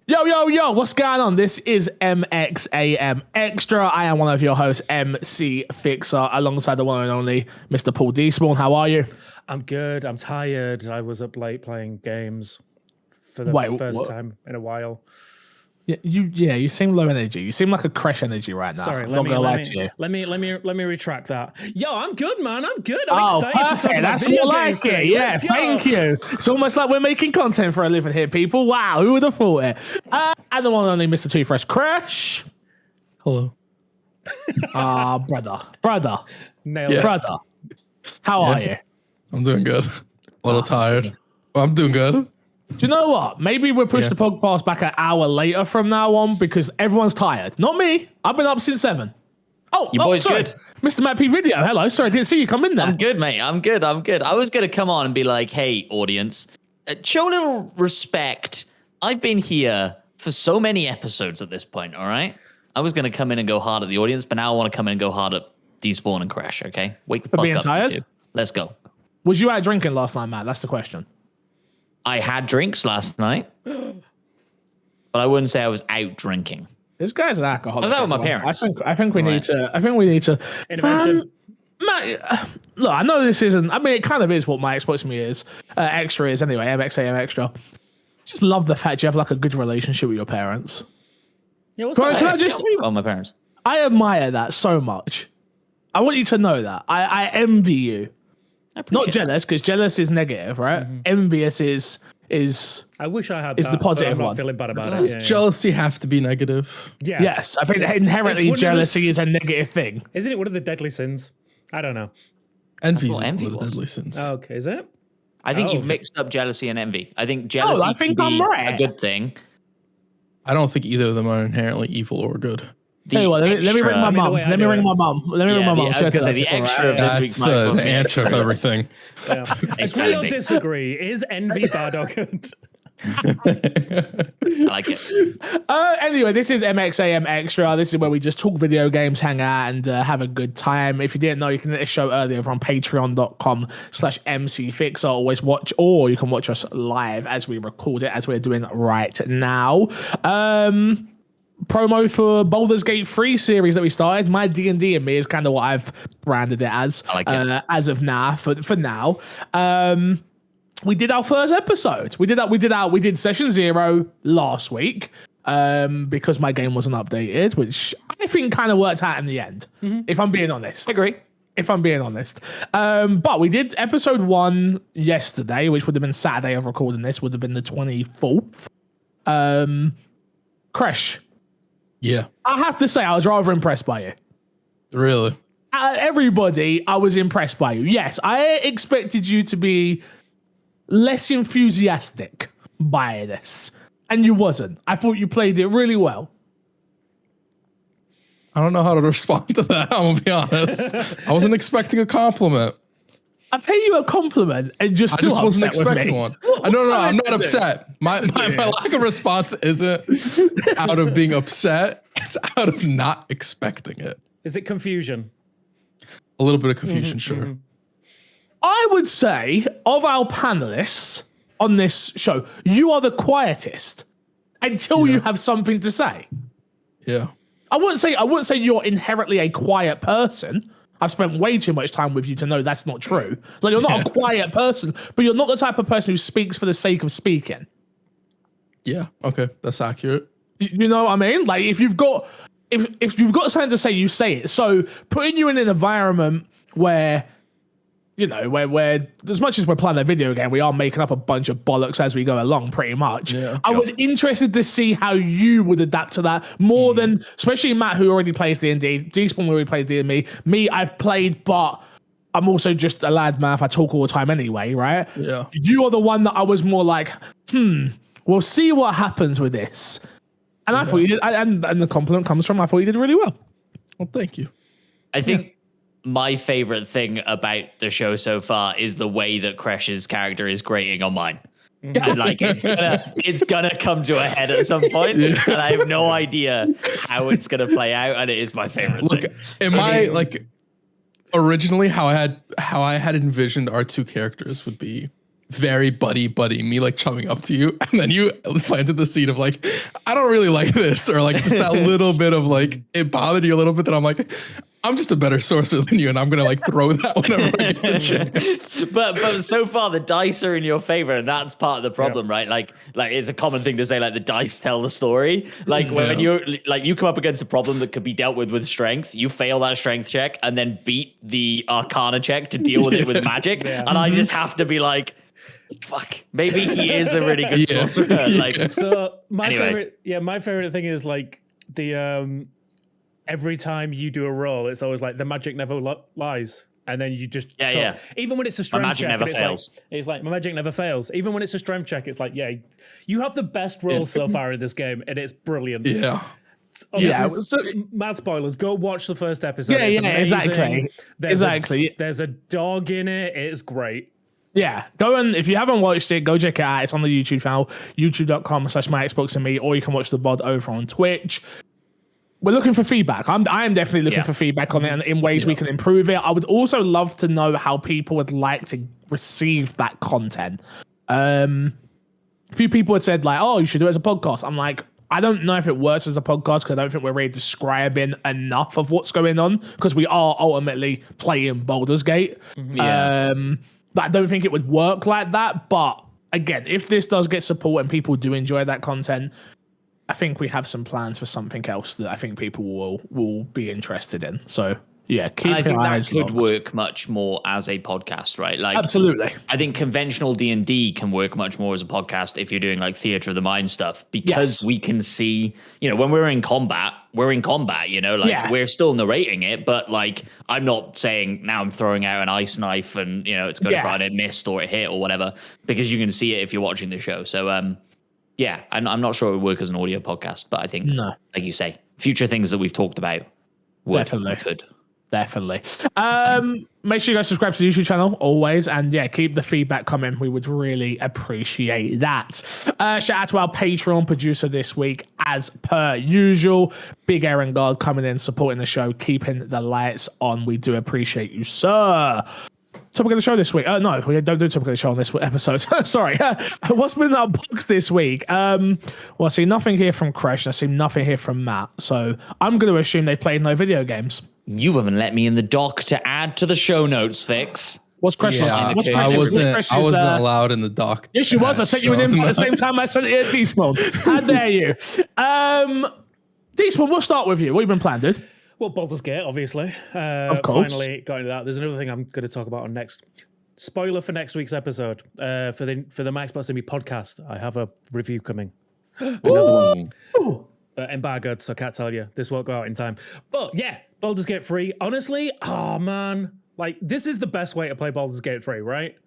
Yo, what's going on? This is MXAM Extra. I am one of your hosts, MC Fixer, alongside the one and only Mr. Paul Despawn. How are you? I'm good. I'm tired. I was up late playing games for the first time in a while. Yeah, you seem low energy. You seem like a crash energy right now. Sorry, I'm not gonna lie to you. Let me retract that. Yo, I'm good, man. I'm good. I'm excited perfect. to talk about That's video more like games it. today. Yeah, thank you. It's almost like we're making content for a living here, people. Wow, who would have thought it? And the one and only Mr. Too Fresh Crash. Hello. Brother. Nailed it. Brother. How are you? I'm doing good. A little tired. Well, I'm doing good. Do you know what? Maybe we'll push the podcast back an hour later from now on because everyone's tired. Not me. I've been up since 7. Your boy's sorry. good. Mr. Matt P. Video. Hello. Sorry, I didn't see you come in there. I'm good, mate. I'm good. I was going to come on and be like, hey, audience, show a little respect. I've been here for so many episodes at this point, all right? I was going to come in and go hard at the audience, but now I want to come in and go hard at Despawn and Crash, okay? Wake the fuck being up. tired? YouTube. Let's go. Was you out drinking last night, Matt? That's the question. I had drinks last night, but I wouldn't say I was out drinking. This guy's an alcoholic. I was out with my parents. I think we need to. Intervention. Matt, look, I know this isn't. I mean, it kind of is what my Xbox Me is. Extra is anyway. MXAM Extra. Just love the fact you have like a good relationship with your parents. Yeah, what's Bro, that? can I just? Oh, my parents. I admire that so much. I want you to know that. I envy you. Not jealous, because jealous is negative, right? Mm-hmm. Envious is I wish I had is that, the positive but I'm not one. feeling bad about Does it. jealousy have to be negative? Yes, I think inherently jealousy is a negative thing. Isn't it one of the deadly sins? I don't know. Envy is envy one of the was. deadly sins. Oh, okay, is it? I think you've mixed up jealousy and envy. I think jealousy can be a good thing. I don't think either of them are inherently evil or good. Tell you what, let me ring my mum. Let me ring my mum. I was going to say the extra of this week's That's the answer of everything. Yeah. Agree or disagree? Is envy bad or good? I like it. Anyway, this is MXAM Extra. This is where we just talk video games, hang out, and have a good time. If you didn't know, you can get this show earlier from patreon.com/MCFixer. Always watch, or you can watch us live as we record it, as we're doing right now. Promo for Baldurs Gate 3 series that we started. My D&D and me is kind of what I've branded it as. I like it. As of now, for now. We did our first episode. We did session 0 last week because my game wasn't updated, which I think kind of worked out in the end, if I'm being honest. I agree. If I'm being honest. But we did episode 1 yesterday, which would have been Saturday of recording this, would have been the 24th. Crash. Yeah. I have to say, I was rather impressed by you. Really? Everybody, I was impressed by you. Yes, I expected you to be less enthusiastic by this, and you wasn't. I thought you played it really well. I don't know how to respond to that, I'm going to be honest. I wasn't expecting a compliment. I pay you a compliment and just I just wasn't expecting one. No, I'm not upset. My lack of response isn't out of being upset. It's out of not expecting it. Is it confusion? A little bit of confusion, sure. I would say, of our panelists on this show, you are the quietest until you have something to say. Yeah. I wouldn't say you're inherently a quiet person. I've spent way too much time with you to know that's not true. Like, you're not a quiet person, but you're not the type of person who speaks for the sake of speaking. Yeah. Okay. That's accurate. You know what I mean? Like, if you've got something to say, you say it. So putting you in an environment where, you know, where as much as we're playing a video game, we are making up a bunch of bollocks as we go along, pretty much. Yeah, I was interested to see how you would adapt to that more than, especially Matt, who already plays D&D, Despawn already plays D&D. Me, I've played, but I'm also just a lad, man. I talk all the time anyway, right? Yeah. You are the one that I was more like, we'll see what happens with this. And I thought you did, and the compliment comes from, I thought you did really well. Well, thank you. I think my favorite thing about the show so far is the way that Crash's character is grating on mine. And like it's gonna come to a head at some point, and I have no idea how it's gonna play out, and it is my favorite thing. Am I like originally how I had envisioned our two characters would be very buddy, me like chumming up to you, and then you planted the seed of like, I don't really like this, or like just that little bit of like, it bothered you a little bit that I'm like, I'm just a better sorcerer than you, and I'm gonna like throw that whenever I get the chance. But so far the dice are in your favor, and that's part of the problem, right? Like it's a common thing to say, like the dice tell the story. Like when you're like you come up against a problem that could be dealt with strength, you fail that strength check and then beat the Arcana check to deal with it with magic, and I just have to be like, fuck, maybe he is a really good sorcerer. Like, so my favorite thing is like the every time you do a roll, it's always like the magic never lies. And then you just even when it's a strength check, never fails. It's like my magic never fails. Even when it's a strength check, it's like, you have the best rolls so far in this game, and it's brilliant. Yeah. So, mad spoilers. Go watch the first episode. Exactly. There's a dog in it. It's great. Yeah, go and if you haven't watched it, go check it out. It's on the YouTube channel, youtube.com/myxboxandme, or you can watch the VOD over on Twitch. We're looking for feedback. I am definitely looking for feedback on it and in ways we can improve it. I would also love to know how people would like to receive that content. A few people had said like, oh, you should do it as a podcast. I'm like, I don't know if it works as a podcast because I don't think we're really describing enough of what's going on because we are ultimately playing Baldur's Gate. I don't think it would work like that. But again, if this does get support and people do enjoy that content, I think we have some plans for something else that I think people will be interested in. So yeah, I think that could work much more as a podcast, right? Like absolutely. I think conventional D&D can work much more as a podcast if you're doing like theater of the mind stuff because we can see, when we're in combat, we're still narrating it, but like I'm not saying now I'm throwing out an ice knife and it's going to cry and it missed or it hit or whatever because you can see it if you're watching the show. So I'm not sure it would work as an audio podcast, but I think like you say, future things that we've talked about could. Definitely. Make sure you guys subscribe to the YouTube channel always, and keep the feedback coming. We would really appreciate that. Shout out to our Patreon producer this week, as per usual. Big Aaron God coming in, supporting the show, keeping the lights on. We do appreciate you, sir. Topic of the show this week. No, we don't do topic of the show on this episode. Sorry. What's been in our box this week? Well, I see nothing here from Crash, and I see nothing here from Matt. So I'm going to assume they've played no video games. You haven't let me in the doc to add to the show notes, Fix. What's Crash's? I wasn't allowed in the doc. Yes, you was. I sent you an invite at the same time I sent it at D-Spawn. How dare you? D-Spawn, we'll start with you. What have you been playing, dude? Well, Baldur's Gate, obviously. Of course. Finally got into that. There's another thing I'm going to talk about on next. Spoiler for next week's episode. For the My Xbox and Me podcast, I have a review coming. Another one. Embargoed, so I can't tell you. This won't go out in time. But yeah, Baldur's Gate 3. Honestly, man. Like, this is the best way to play Baldur's Gate 3, right?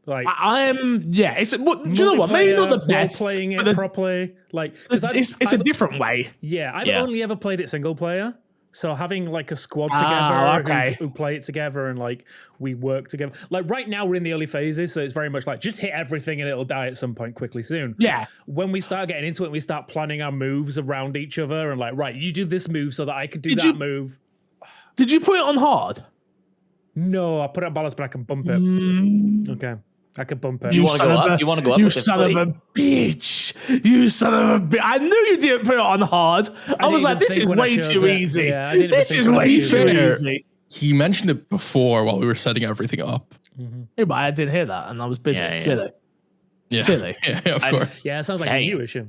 Like, do you know what? Maybe not the best. Playing it properly. Like, it's a different way. Yeah, I've only ever played it single player. So having like a squad together who play it together and like we work together. Like right now we're in the early phases, so it's very much like just hit everything and it'll die at some point quickly soon. Yeah. When we start getting into it, we start planning our moves around each other and like, right, you do this move so that I can do that move. Did you put it on hard? No, I put it on balance, but I can bump it. Okay. I could bump it. You want to go up? You want to go up? You son of a bitch! You son of a bitch! I knew you didn't put it on hard. I was like, this is way too easy. Yeah, this is way too easy. He mentioned it before while we were setting everything up. Yeah, but I didn't hear that, and I was busy. Clearly. Of course. Yeah, it sounds like a new issue.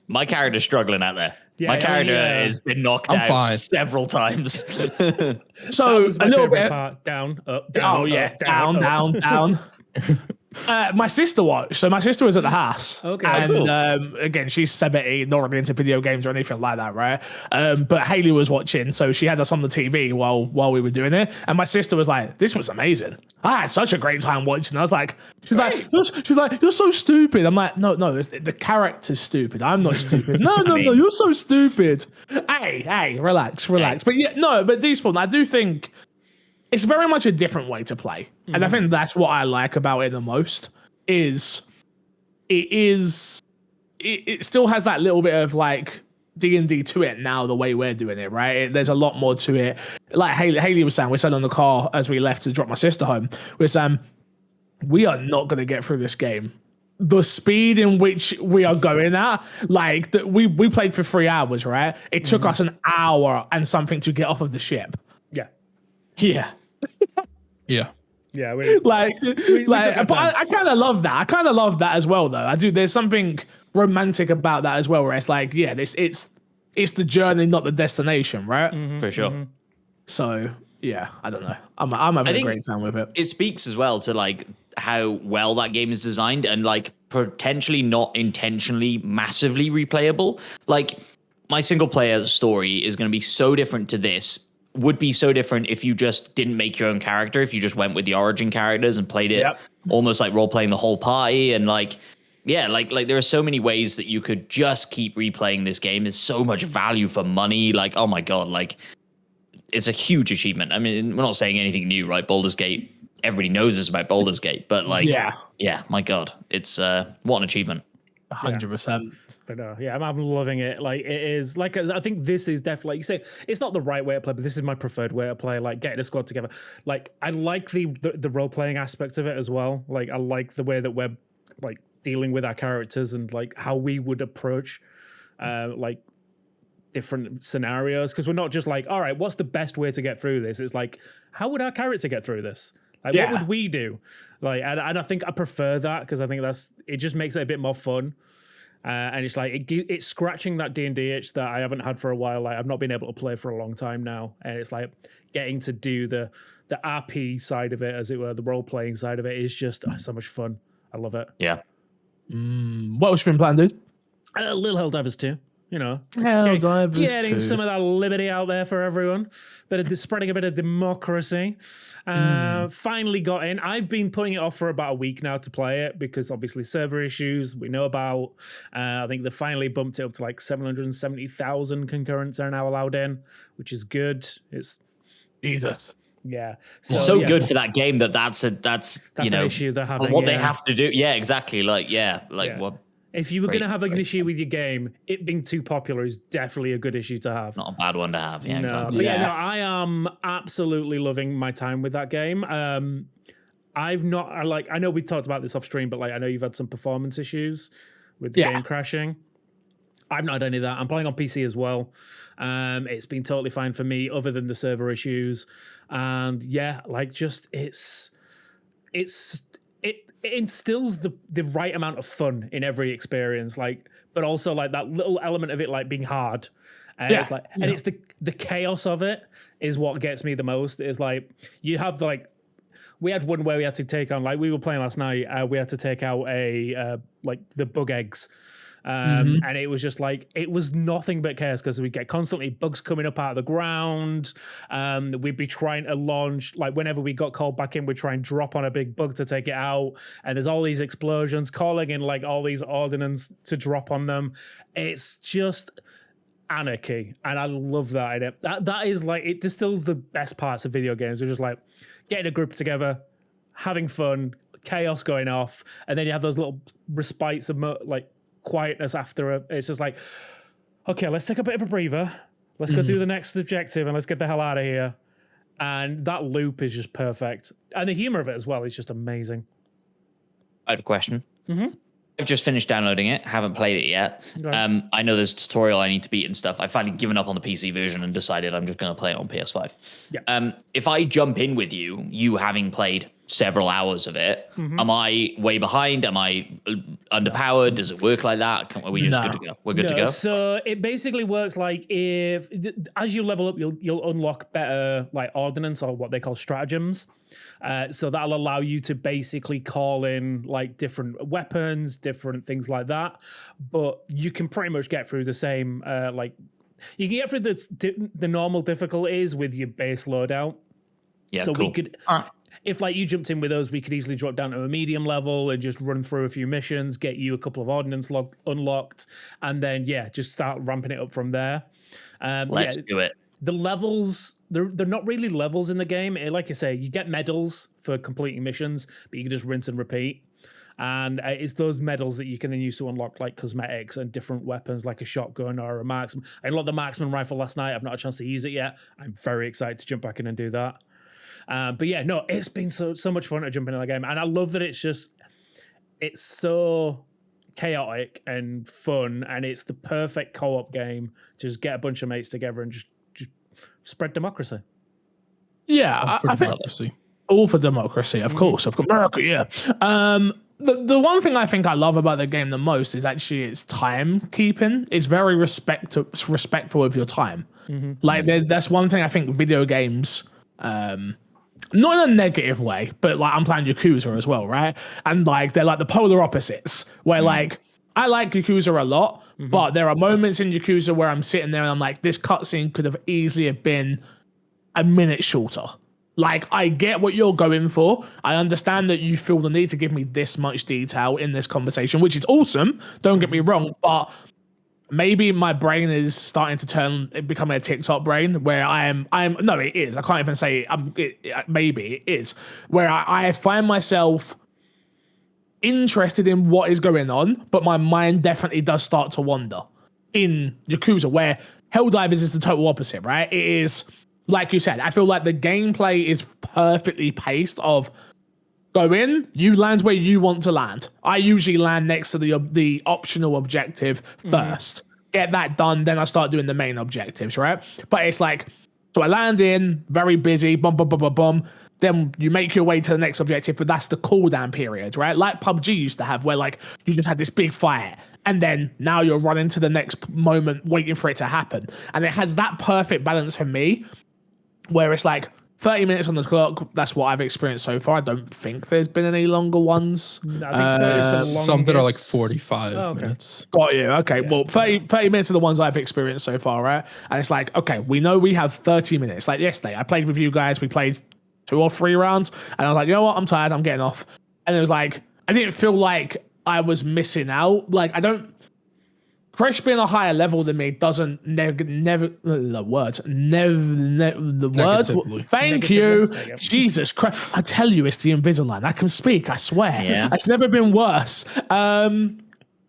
My character's struggling out there. My character has been knocked out several times. So a little bit down, up, down. Down. My sister watched. So my sister was at the house. Okay. And again, she's 70, not really into video games or anything like that, right? But Haley was watching, so she had us on the TV while we were doing it. And my sister was like, "This was amazing. I had such a great time watching." I was like, she's like, "You're so stupid." I'm like, no, the character's stupid. I'm not stupid. No, you're so stupid. Hey, relax. But D-Spawn, I do think it's very much a different way to play. And I think that's what I like about it the most is it still has that little bit of like D&D to it now, the way we're doing it, right? There's a lot more to it. Like Haley was saying, we sat on the car as we left to drop my sister home. We're saying, we are not going to get through this game. The speed in which we are going at, like we played for 3 hours, right? It took us an hour and something to get off of the ship. Yeah. Yeah. Yeah. Yeah. Like, but I kind of love that. I kind of love that as well, though. I do. There's something romantic about that as well, where it's like, yeah, it's the journey, not the destination, right? For sure. So yeah, I don't know. I'm having a great time with it. It speaks as well to like how well that game is designed and like potentially not intentionally massively replayable. Like my single player story is going to be so different to this. Would be so different if you just didn't make your own character, if you just went with the origin characters and played it almost like role playing the whole party. And like, yeah, like there are so many ways that you could just keep replaying this game. There's so much value for money. Like, oh my God, like it's a huge achievement. I mean, we're not saying anything new, right? Baldur's Gate, everybody knows this about Baldur's Gate, but like, yeah, my God, it's what an achievement. 100%. But yeah, I'm loving it. Like it is like I think this is definitely, like you say, it's not the right way to play, but this is my preferred way to play. Like getting a squad together. Like I like the role playing aspect of it as well. Like I like the way that we're like dealing with our characters and like how we would approach like different scenarios, because we're not just like, all right, what's the best way to get through this? It's like, how would our character get through this? Like what would we do? Like and I think I prefer that, because I think it just makes it a bit more fun. And it's like it's scratching that D&D itch that I haven't had for a while. Like I've not been able to play for a long time now, and it's like getting to do the RP side of it, as it were, the role playing side of it is just so much fun. I love it. Yeah. What else you been playing, dude? Little Helldivers 2. You know, Helldivers getting 2. some of that liberty out there for everyone, spreading a bit of democracy. Finally got in. I've been putting it off for about a week now to play it, because obviously server issues we know about. I think they finally bumped it up to like 770,000 concurrents are now allowed in, which is good. It's Jesus. Yeah, so good for that game that's you know an issue they're having. What they have to do, yeah, exactly. What. If you were going to have an issue with your game, it being too popular is definitely a good issue to have. Not a bad one to have. Yeah, no, exactly. But I am absolutely loving my time with that game. I've not, I know we talked about this off stream, but like I know you've had some performance issues with the game crashing. I've not had any of that. I'm playing on PC as well. It's been totally fine for me, other than the server issues. And yeah, like just it instills the right amount of fun in every experience, like, but also like that little element of it like being hard. It's like, and it's the chaos of it is what gets me the most. Is like you have like, we had one where we had to take on, like we were playing last night. We had to take out like the bug eggs. And it was just like, it was nothing but chaos, because we get constantly bugs coming up out of the ground. We'd be trying to launch, like whenever we got called back in, we'd try and drop on a big bug to take it out. And there's all these explosions, calling in like all these ordnance to drop on them. It's just anarchy. And I love that in it. That is like, it distills the best parts of video games. We're just like getting a group together, having fun, chaos going off. And then you have those little respites of like quietness after it's just like, okay, let's take a bit of a breather, let's go do the next objective, and let's get the hell out of here. And that loop is just perfect, and the humor of it as well is just amazing. I have a question. I've just finished downloading it, haven't played it yet. I know there's a tutorial I need to beat and stuff. I've finally given up on the PC version and decided I'm just going to play it on PS5. If I jump in with you having played several hours of it, am I way behind? Am I underpowered? Does it work like that? Are we just good to go? We're good to go? So it basically works like as you level up, you'll unlock better like ordnance, or what they call stratagems. So that'll allow you to basically call in like different weapons, different things like that. But you can pretty much get through the same, like you can get through the normal difficulties with your base loadout. Yeah, so cool. we could, if like you jumped in with us, we could easily drop down to a medium level and just run through a few missions, get you a couple of ordnance unlocked, and then just start ramping it up from there. Let's do it. The levels, they're not really levels in the game. Like I say, you get medals for completing missions, but you can just rinse and repeat. And it's those medals that you can then use to unlock like cosmetics and different weapons, like a shotgun or a marksman. I unlocked the marksman rifle last night. I've not had a chance to use it yet. I'm very excited to jump back in and do that. But yeah, no, it's been so much fun to jump into the game, and I love that it's so chaotic and fun, and it's the perfect co-op game. Just get a bunch of mates together and just spread democracy. Yeah, For democracy. All for democracy, of course. Of course, America, yeah. The one thing I think I love about the game the most is actually its timekeeping. It's very respectful of your time. Like that's one thing I think video games, not in a negative way, but like I'm playing Yakuza as well, right? And like they're like the polar opposites, where like I like Yakuza a lot, but there are moments in Yakuza where I'm sitting there and I'm like, this cutscene could have easily have been a minute shorter. Like, I get what you're going for. I understand that you feel the need to give me this much detail in this conversation, which is awesome. Don't get me wrong, but maybe my brain is starting to become a TikTok brain where no, it is. I can't even say maybe it is. Where I find myself interested in what is going on, but my mind definitely does start to wander in Yakuza, where Helldivers is the total opposite, right? It is, like you said, I feel like the gameplay is perfectly paced of go in, you land where you want to land. I usually land next to the optional objective first. Get that done, then I start doing the main objectives, right? But it's like, so I land in, very busy, boom, boom, boom, boom, boom. Then you make your way to the next objective, but that's the cooldown period, right? Like PUBG used to have, where like you just had this big fight, and then now you're running to the next moment, waiting for it to happen. And it has that perfect balance for me, where it's like 30 minutes on the clock. That's what I've experienced so far. I don't think there's been any longer ones. No, I think 30 is the longest. Some that are like 45 minutes. Got you. Okay. Yeah. Well, 30 minutes are the ones I've experienced so far, right? And it's like, okay, we know we have 30 minutes. Like yesterday, I played with you guys. We played 2 or 3 rounds. And I was like, you know what? I'm tired. I'm getting off. And it was like, I didn't feel like I was missing out. Like, I don't... Crash being a higher level than me doesn't Thank you. Jesus Christ. I tell you, it's the Invisalign. I can speak, I swear. Yeah. It's never been worse.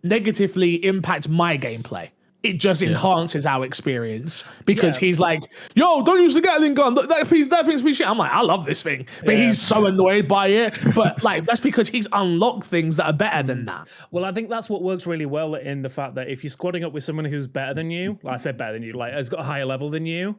Negatively impact my gameplay. It just enhances our experience because he's like, yo, don't use the Gatling gun. Look, that thing's me shit. I'm like, I love this thing. But he's so annoyed by it. But like, that's because he's unlocked things that are better than that. Well, I think that's what works really well in the fact that if you're squadding up with someone who's better than you, like I said better than you, like has got a higher level than you,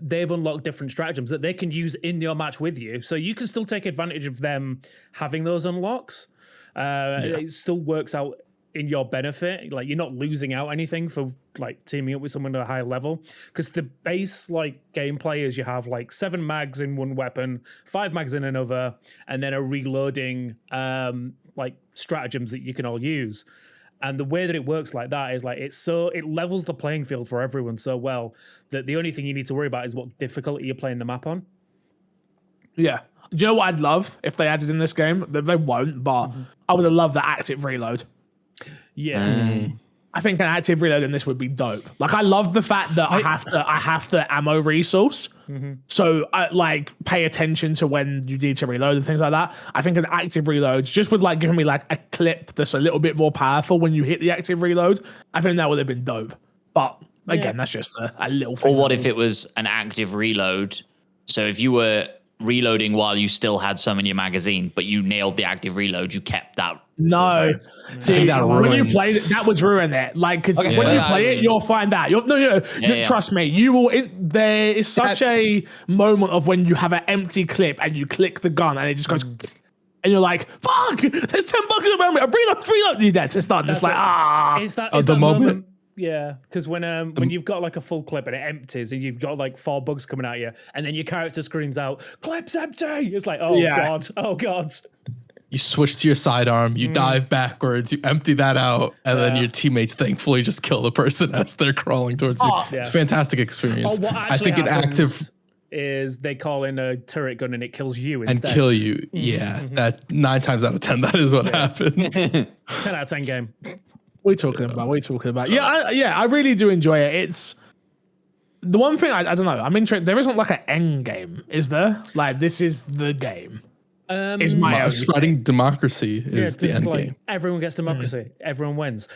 they've unlocked different stratagems that they can use in your match with you. So you can still take advantage of them having those unlocks. It still works out in your benefit. Like you're not losing out anything for like teaming up with someone at a higher level, because the base like gameplay is you have like 7 mags in one weapon, 5 mags in another, and then a reloading like stratagems that you can all use. And the way that it works like that is like it levels the playing field for everyone so well that the only thing you need to worry about is what difficulty you're playing the map on. Yeah. Do you know what I'd love if they added in this game? They won't, but I would have loved the active reload. Yeah. I think an active reload in this would be dope. Like I love the fact that I have the ammo resource. So I like pay attention to when you need to reload and things like that. I think an active reload just with like giving me like a clip that's a little bit more powerful when you hit the active reload. I think that would have been dope. But again, that's just a little thing. Or what if it was an active reload? So if you were reloading while you still had some in your magazine, but you nailed the active reload, you kept that. No, see, when you play it, that would ruin it. Like, because when you play it, you'll find out. Trust me, you will. There is such a moment of when you have an empty clip and you click the gun and it just goes, and you're like, "Fuck! There's 10 bucks around me. Reload, you're dead." It's done. It's like It's the that moment. Yeah, because when you've got like a full clip and it empties and you've got like 4 bugs coming at you, and then your character screams out, "Clip's empty!" It's like, oh god. You switch to your sidearm, you dive backwards, you empty that out, and then your teammates thankfully just kill the person as they're crawling towards you. It's a fantastic experience. I think an active is they call in a turret gun and it kills you instead. And kill you. Yeah, that 9 times out of 10, that is what happens. 10 out of 10 game. What are you talking about? Yeah, I really do enjoy it. It's the one thing I don't know. I'm interested. There isn't like an end game, is there? Like this is the game. Is my only Spreading democracy is the end game. Everyone gets democracy. Everyone wins.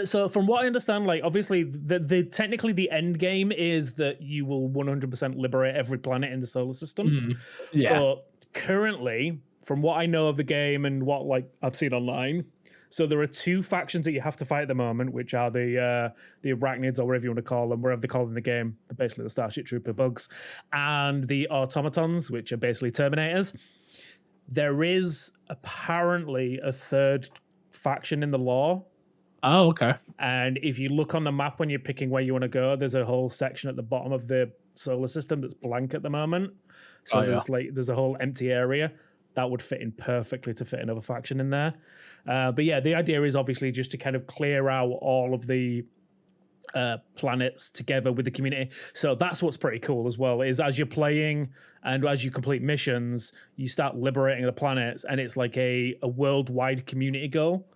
So from what I understand, like obviously the technically the end game is that you will 100% liberate every planet in the solar system. Yeah. But currently, from what I know of the game and what like I've seen online, so there are two factions that you have to fight at the moment, which are the arachnids, or whatever you want to call them, wherever they call them in the game, basically the Starship Trooper bugs, and the automatons, which are basically Terminators. There is apparently a third faction in the lore. Oh, okay. And if you look on the map when you're picking where you want to go, there's a whole section at the bottom of the solar system that's blank at the moment. So there's a whole empty area that would fit in perfectly to fit another faction in there. But yeah, the idea is obviously just to kind of clear out all of the planets together with the community. So that's what's pretty cool as well, is as you're playing and as you complete missions, you start liberating the planets, and it's like a worldwide community goal.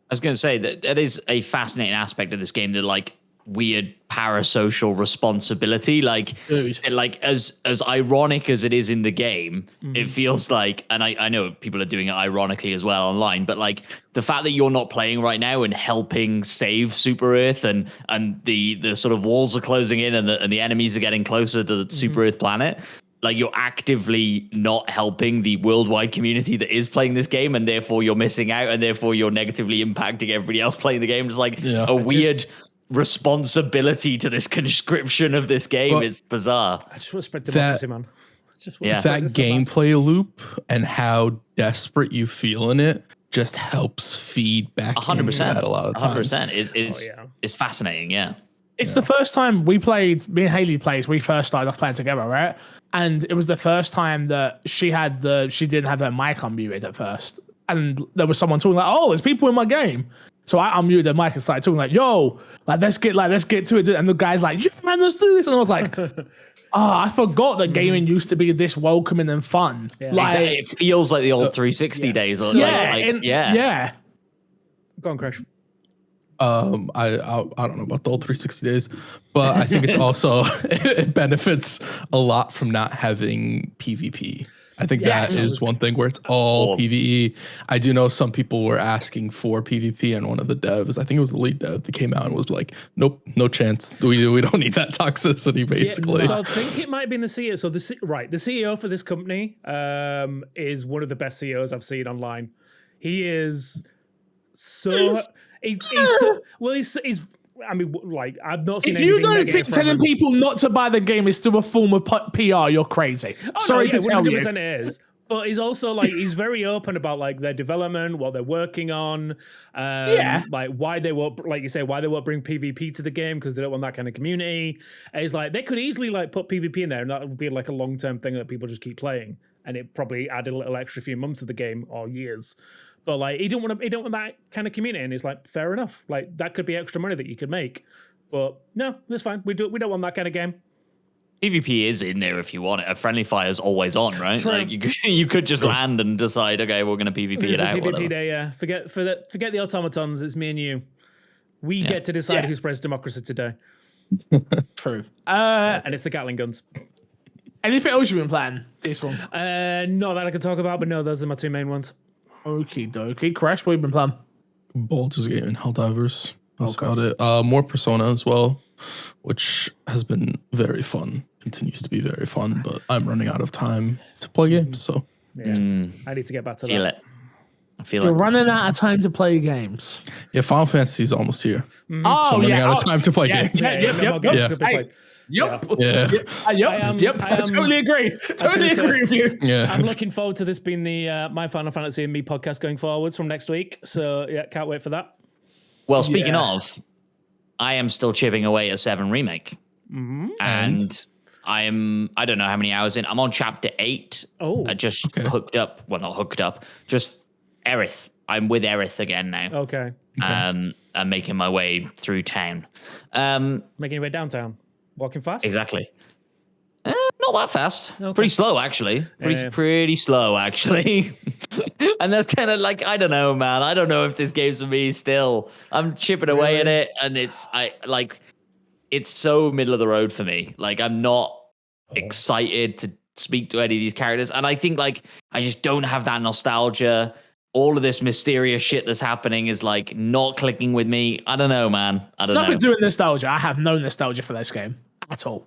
I was going to say that is a fascinating aspect of this game, that like weird parasocial responsibility, like as ironic as it is in the game, it feels like, and I know people are doing it ironically as well online, but like the fact that you're not playing right now and helping save Super Earth, and the sort of walls are closing in, and the enemies are getting closer to the Super Earth planet, like you're actively not helping the worldwide community that is playing this game, and therefore you're missing out, and therefore you're negatively impacting everybody else playing the game. It's like a weird responsibility to this conscription of this game. It's bizarre. I just want to spread democracy, man. That gameplay loop and how desperate you feel in it just helps feed back 100% that a lot of times. 100%. It's fascinating, yeah. It's the first time we played, me and Haley played, we first started off playing together, right? And it was the first time that she didn't have her mic unmuted at first. And there was someone talking like, oh, there's people in my game. So I unmuted the mic and started talking like, yo, let's get to it. And the guy's like, yeah, man, let's do this. And I was like, I forgot that gaming used to be this welcoming and fun. Yeah. Like, exactly. It feels like the old 360 days. Yeah. Go on, Crash. I don't know about the old 360 days, but I think it's also it benefits a lot from not having PvP. I think that is one thing where it's all PvE. I do know some people were asking for PvP, and one of the devs, I think it was the lead dev, that came out and was like, nope, no chance. We don't need that toxicity, basically. Yeah, so I think it might have been the CEO. So the CEO for this company is one of the best CEOs I've seen online. He is so... He's I mean, like, I've not seen. If you don't think telling people not to buy the game is still a form of PR, you're crazy. Sorry to tell you. 100% it is. But he's also like, he's very open about like their development, what they're working on, like why they won't, like you say, why they won't bring PvP to the game because they don't want that kind of community. And he's like, they could easily like put PvP in there, and that would be like a long-term thing that people just keep playing, and it probably add a little extra few months to the game or years. But like, he don't want that kind of community, and it's like, fair enough. Like, that could be extra money that you could make. But no, that's fine. We don't want that kind of game. PvP is in there if you want it. A friendly fire is always on, right? True. Like you could just land and decide, okay, we're going to PvP it out. PvP day, yeah. Forget the automatons. It's me and you. We get to decide who spreads democracy today. True. And it's the Gatling guns. Anything else you've been playing this one? Not that I can talk about, but no, those are my two main ones. Okie dokie. Crash, what have you been playing? Baldurs Gate and Helldivers. That's about it. More Persona as well, which has been very fun. Continues to be very fun, but I'm running out of time to play games, so I need to get back to that. I feel You're it. running out of time to play games. Yeah, Final Fantasy is almost here. Oh, so I'm running out of time to play games. Yep. I totally agree. Totally agree with you. Yeah. I'm looking forward to this being the My Final Fantasy and Me podcast going forwards from next week. So yeah, can't wait for that. Well, speaking of, I am still chipping away at 7 Remake. And I don't know how many hours in. I'm on chapter 8. Oh. I just hooked up. Well, not hooked up. Just Aerith. I'm with Aerith again now. Okay. I'm making my way through town. Making your way downtown. Walking fast? Exactly. Not that fast. Okay. Pretty slow, actually. Pretty slow, actually. And that's kind of like, I don't know, man. I don't know if this game's for me still. I'm chipping away at it, and it's so middle of the road for me. Like, I'm not excited to speak to any of these characters. And I think like I just don't have that nostalgia. All of this mysterious shit that's happening is like not clicking with me. I don't know, man. I don't know. Nothing to do with nostalgia. I have no nostalgia for this game at all.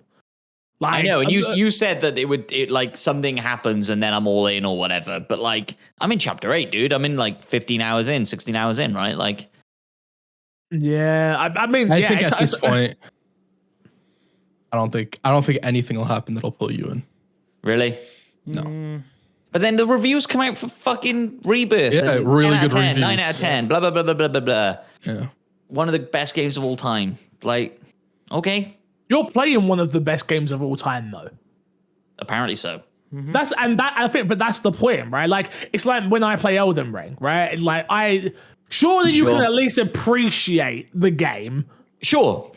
Like, I know, and you said that it like something happens and then I'm all in or whatever. But like I'm in chapter 8, dude. I'm in like 15 hours in, 16 hours in, right? Like, yeah, I mean, I think at this point, I don't think anything will happen that'll pull you in. Really? No. But then the reviews come out for fucking Rebirth. Yeah, really good 10, reviews. 9 out of 10. Blah blah blah blah blah blah blah. Yeah. One of the best games of all time. Like, okay. You're playing one of the best games of all time, though. Apparently so. I think, but that's the point, right? Like, it's like when I play Elden Ring, right? Like, surely you can at least appreciate the game. Sure,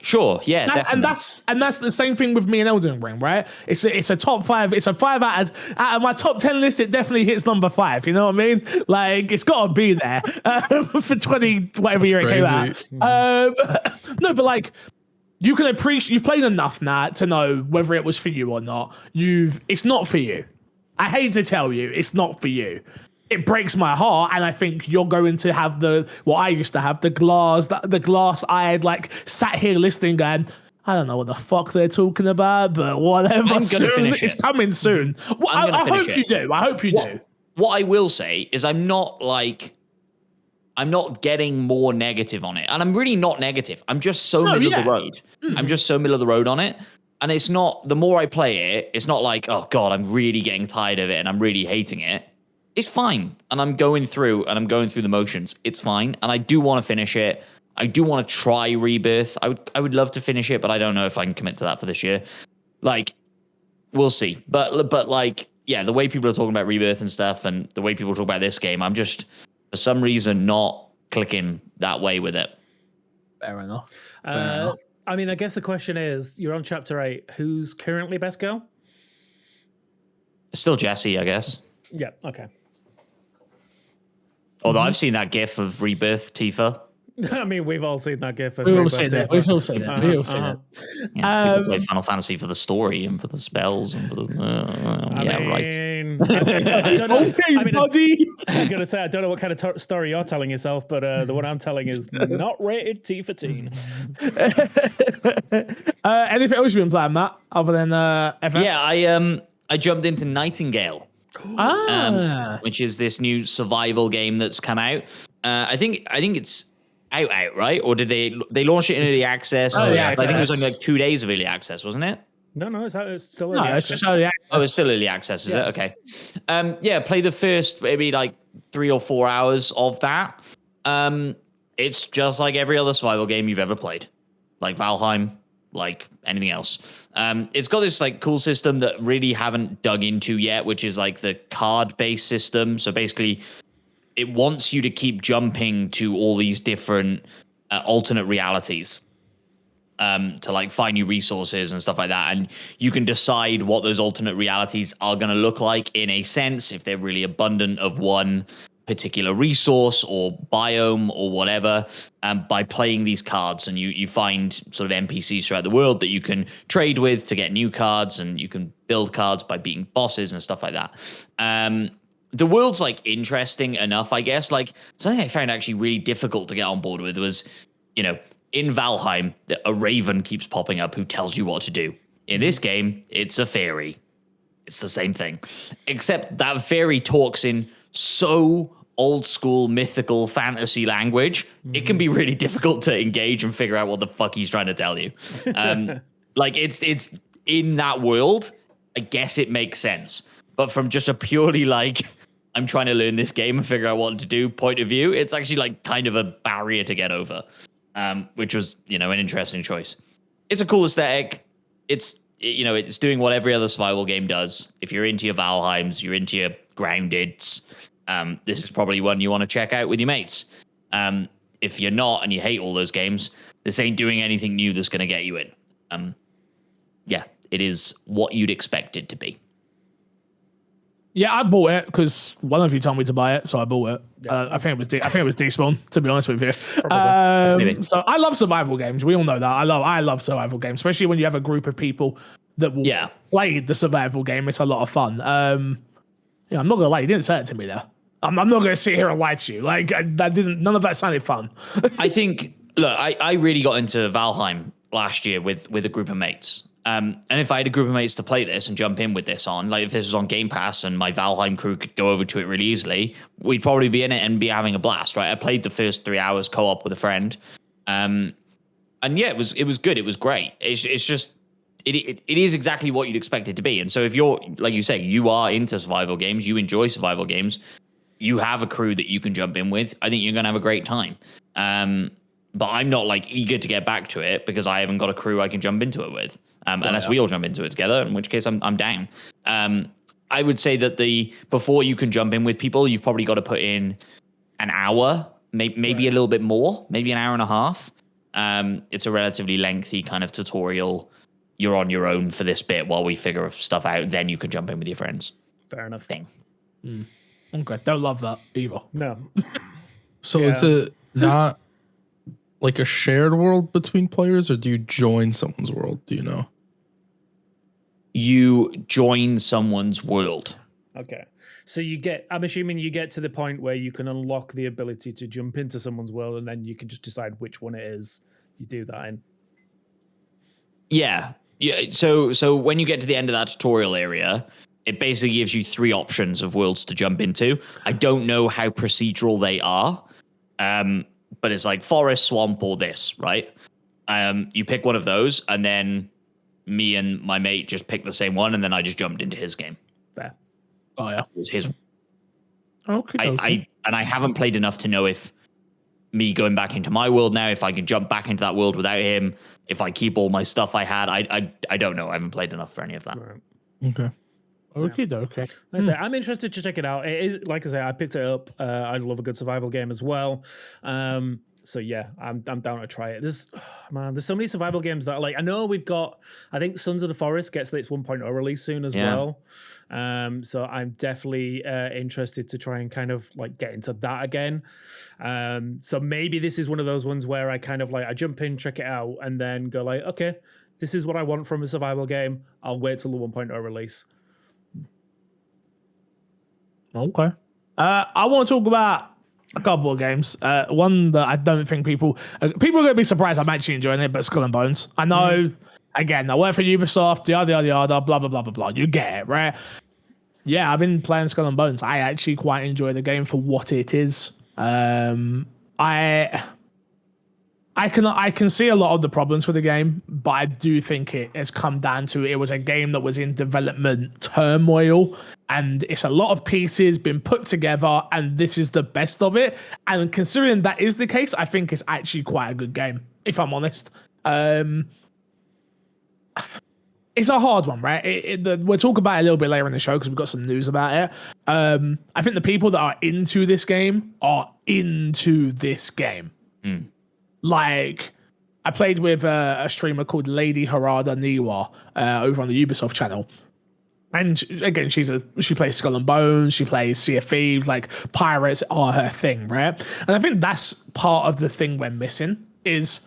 yeah, definitely. And that's the same thing with me and Elden Ring, right? It's a top 5. It's a 5 out of my top 10 list. It definitely hits number 5. You know what I mean? Like, it's got to be there for 20 whatever year it came out. No, but like, you can appreciate. You've played enough now to know whether it was for you or not. It's not for you. I hate to tell you, it's not for you. It breaks my heart, and I think you're going to have what I used to have, the glass-eyed, like, sat here listening going, I don't know what the fuck they're talking about, but whatever. I'm gonna finish it's coming soon. I hope you do. I hope you do. What I will say is I'm not getting more negative on it. And I'm really not negative. I'm just so middle of the road. I'm just so middle of the road on it. And it's not, the more I play it, it's not like, oh God, I'm really getting tired of it and I'm really hating it. It's fine. And I'm going through the motions. It's fine. And I do want to finish it. I do want to try Rebirth. I would love to finish it, but I don't know if I can commit to that for this year. Like, we'll see. But like, yeah, the way people are talking about Rebirth and stuff and the way people talk about this game, I'm just, for some reason, not clicking that way with it. Fair enough. I mean, I guess the question is, you're on chapter 8. Who's currently best girl? Still Jessie, I guess. Yeah, okay. Although I've seen that gif of Rebirth Tifa. I mean, we've all seen that gif. We've all seen that. We've all seen that. We've all seen it. Yeah, people play Final Fantasy for the story and for the spells and for the. Right. I don't know. Okay, buddy. I'm gonna say I don't know what kind of story you're telling yourself, but the one I'm telling is not rated T for teen. Anything else you've been playing, Matt? Other than FF? Yeah, I jumped into Nightingale. Which is this new survival game that's come out. I think it's out, right? Or did they launch it in early access? Yeah, I think it was only like 2 days of early access, wasn't it? No, it's still No, it's just early access. Oh, it's still early access, is it? Okay. Play the first maybe like 3 or 4 hours of that. It's just like every other survival game you've ever played, like Valheim, like anything else. It's got this like cool system that really haven't dug into yet, which is like the card-based system. So basically, it wants you to keep jumping to all these different alternate realities to like find new resources and stuff like that. And you can decide what those alternate realities are going to look like in a sense, if they're really abundant of one particular resource or biome or whatever, by playing these cards. And you find sort of NPCs throughout the world that you can trade with to get new cards, and you can build cards by beating bosses and stuff like that. The world's like interesting enough, I guess. Like something I found actually really difficult to get on board with was, in Valheim, a raven keeps popping up who tells you what to do. In this game, it's a fairy. It's the same thing, except that fairy talks in so old school mythical fantasy language, it can be really difficult to engage and figure out what the fuck he's trying to tell you. Like it's in that world, I guess it makes sense. But from just a purely like, I'm trying to learn this game and figure out what to do point of view, it's actually like kind of a barrier to get over, which was, an interesting choice. It's a cool aesthetic. It's doing what every other survival game does. If you're into your Valheims, you're into your Groundeds, this is probably one you want to check out with your mates. If you're not and you hate all those games, this ain't doing anything new that's going to get you in. It is what you'd expect it to be. Yeah, I bought it because one of you told me to buy it, so I bought it. Yeah. I think it was Despawn, to be honest with you. So I love survival games. We all know that. I love survival games, especially when you have a group of people that will play the survival game. It's a lot of fun. Yeah, I'm not gonna lie, you didn't say it to me there. I'm not gonna sit here and lie to you. Like none of that sounded fun. I think, look, I really got into Valheim last year with a group of mates. And if I had a group of mates to play this and jump in with this on, like if this was on Game Pass and my Valheim crew could go over to it really easily, we'd probably be in it and be having a blast, right? I played the first 3 hours co-op with a friend. And yeah, it was good. It was great. It's just, it is exactly what you'd expect it to be. And so if you're, like you say, you are into survival games, you enjoy survival games, you have a crew that you can jump in with, I think you're going to have a great time. But I'm not like eager to get back to it because I haven't got a crew I can jump into it with. Unless we all jump into it together, in which case I'm down. I would say that before you can jump in with people, you've probably got to put in an hour, maybe a little bit more, maybe an hour and a half. It's a relatively lengthy kind of tutorial. You're on your own for this bit while we figure stuff out. Then you can jump in with your friends. Fair enough. Thing. Okay, don't love that either. No. So is it not like a shared world between players, or do you join someone's world? Do you know? You join someone's world. Okay. So I'm assuming you get to the point where you can unlock the ability to jump into someone's world, and then you can just decide which one it is you do that in. Yeah. So when you get to the end of that tutorial area, it basically gives you 3 options of worlds to jump into. I don't know how procedural they are. But it's like forest, swamp, or this, right? You pick one of those, and then me and my mate just picked the same one, and then I just jumped into his game. Fair. Oh yeah, it was his. Okay. I haven't played enough to know if me going back into my world now, if I can jump back into that world without him, if I keep all my stuff I had. I don't know. I haven't played enough for any of that. Right. Okay. Okay. Like I say, I'm interested to check it out. It is, like I say, I picked it up. I love a good survival game as well. So yeah, I'm down to try it. There's so many survival games that I know we've got. I think Sons of the Forest gets its 1.0 release soon as well. So I'm definitely interested to try and kind of like get into that again. So maybe this is one of those ones where I kind of like I jump in, check it out, and then go like, okay, this is what I want from a survival game. I'll wait till the 1.0 release. Okay. I want to talk about a couple of games. One that I don't think people are going to be surprised I'm actually enjoying it, but Skull and Bones. I know, again, I work for Ubisoft, yada, blah, blah, blah, blah, blah. You get it, right? Yeah, I've been playing Skull and Bones. I actually quite enjoy the game for what it is. I can see a lot of the problems with the game, but I do think it has come down to it was a game that was in development turmoil, and it's a lot of pieces been put together, and this is the best of it. And considering that is the case, I think it's actually quite a good game, if I'm honest. It's a hard one, right? We'll talk about it a little bit later in the show because we've got some news about it. I think the people that are into this game are into this game. Like, I played with a streamer called Lady Harada Niwa over on the Ubisoft channel. And again, she plays Skull and Bones, she plays Sea of Thieves, like pirates are her thing, right? And I think that's part of the thing we're missing is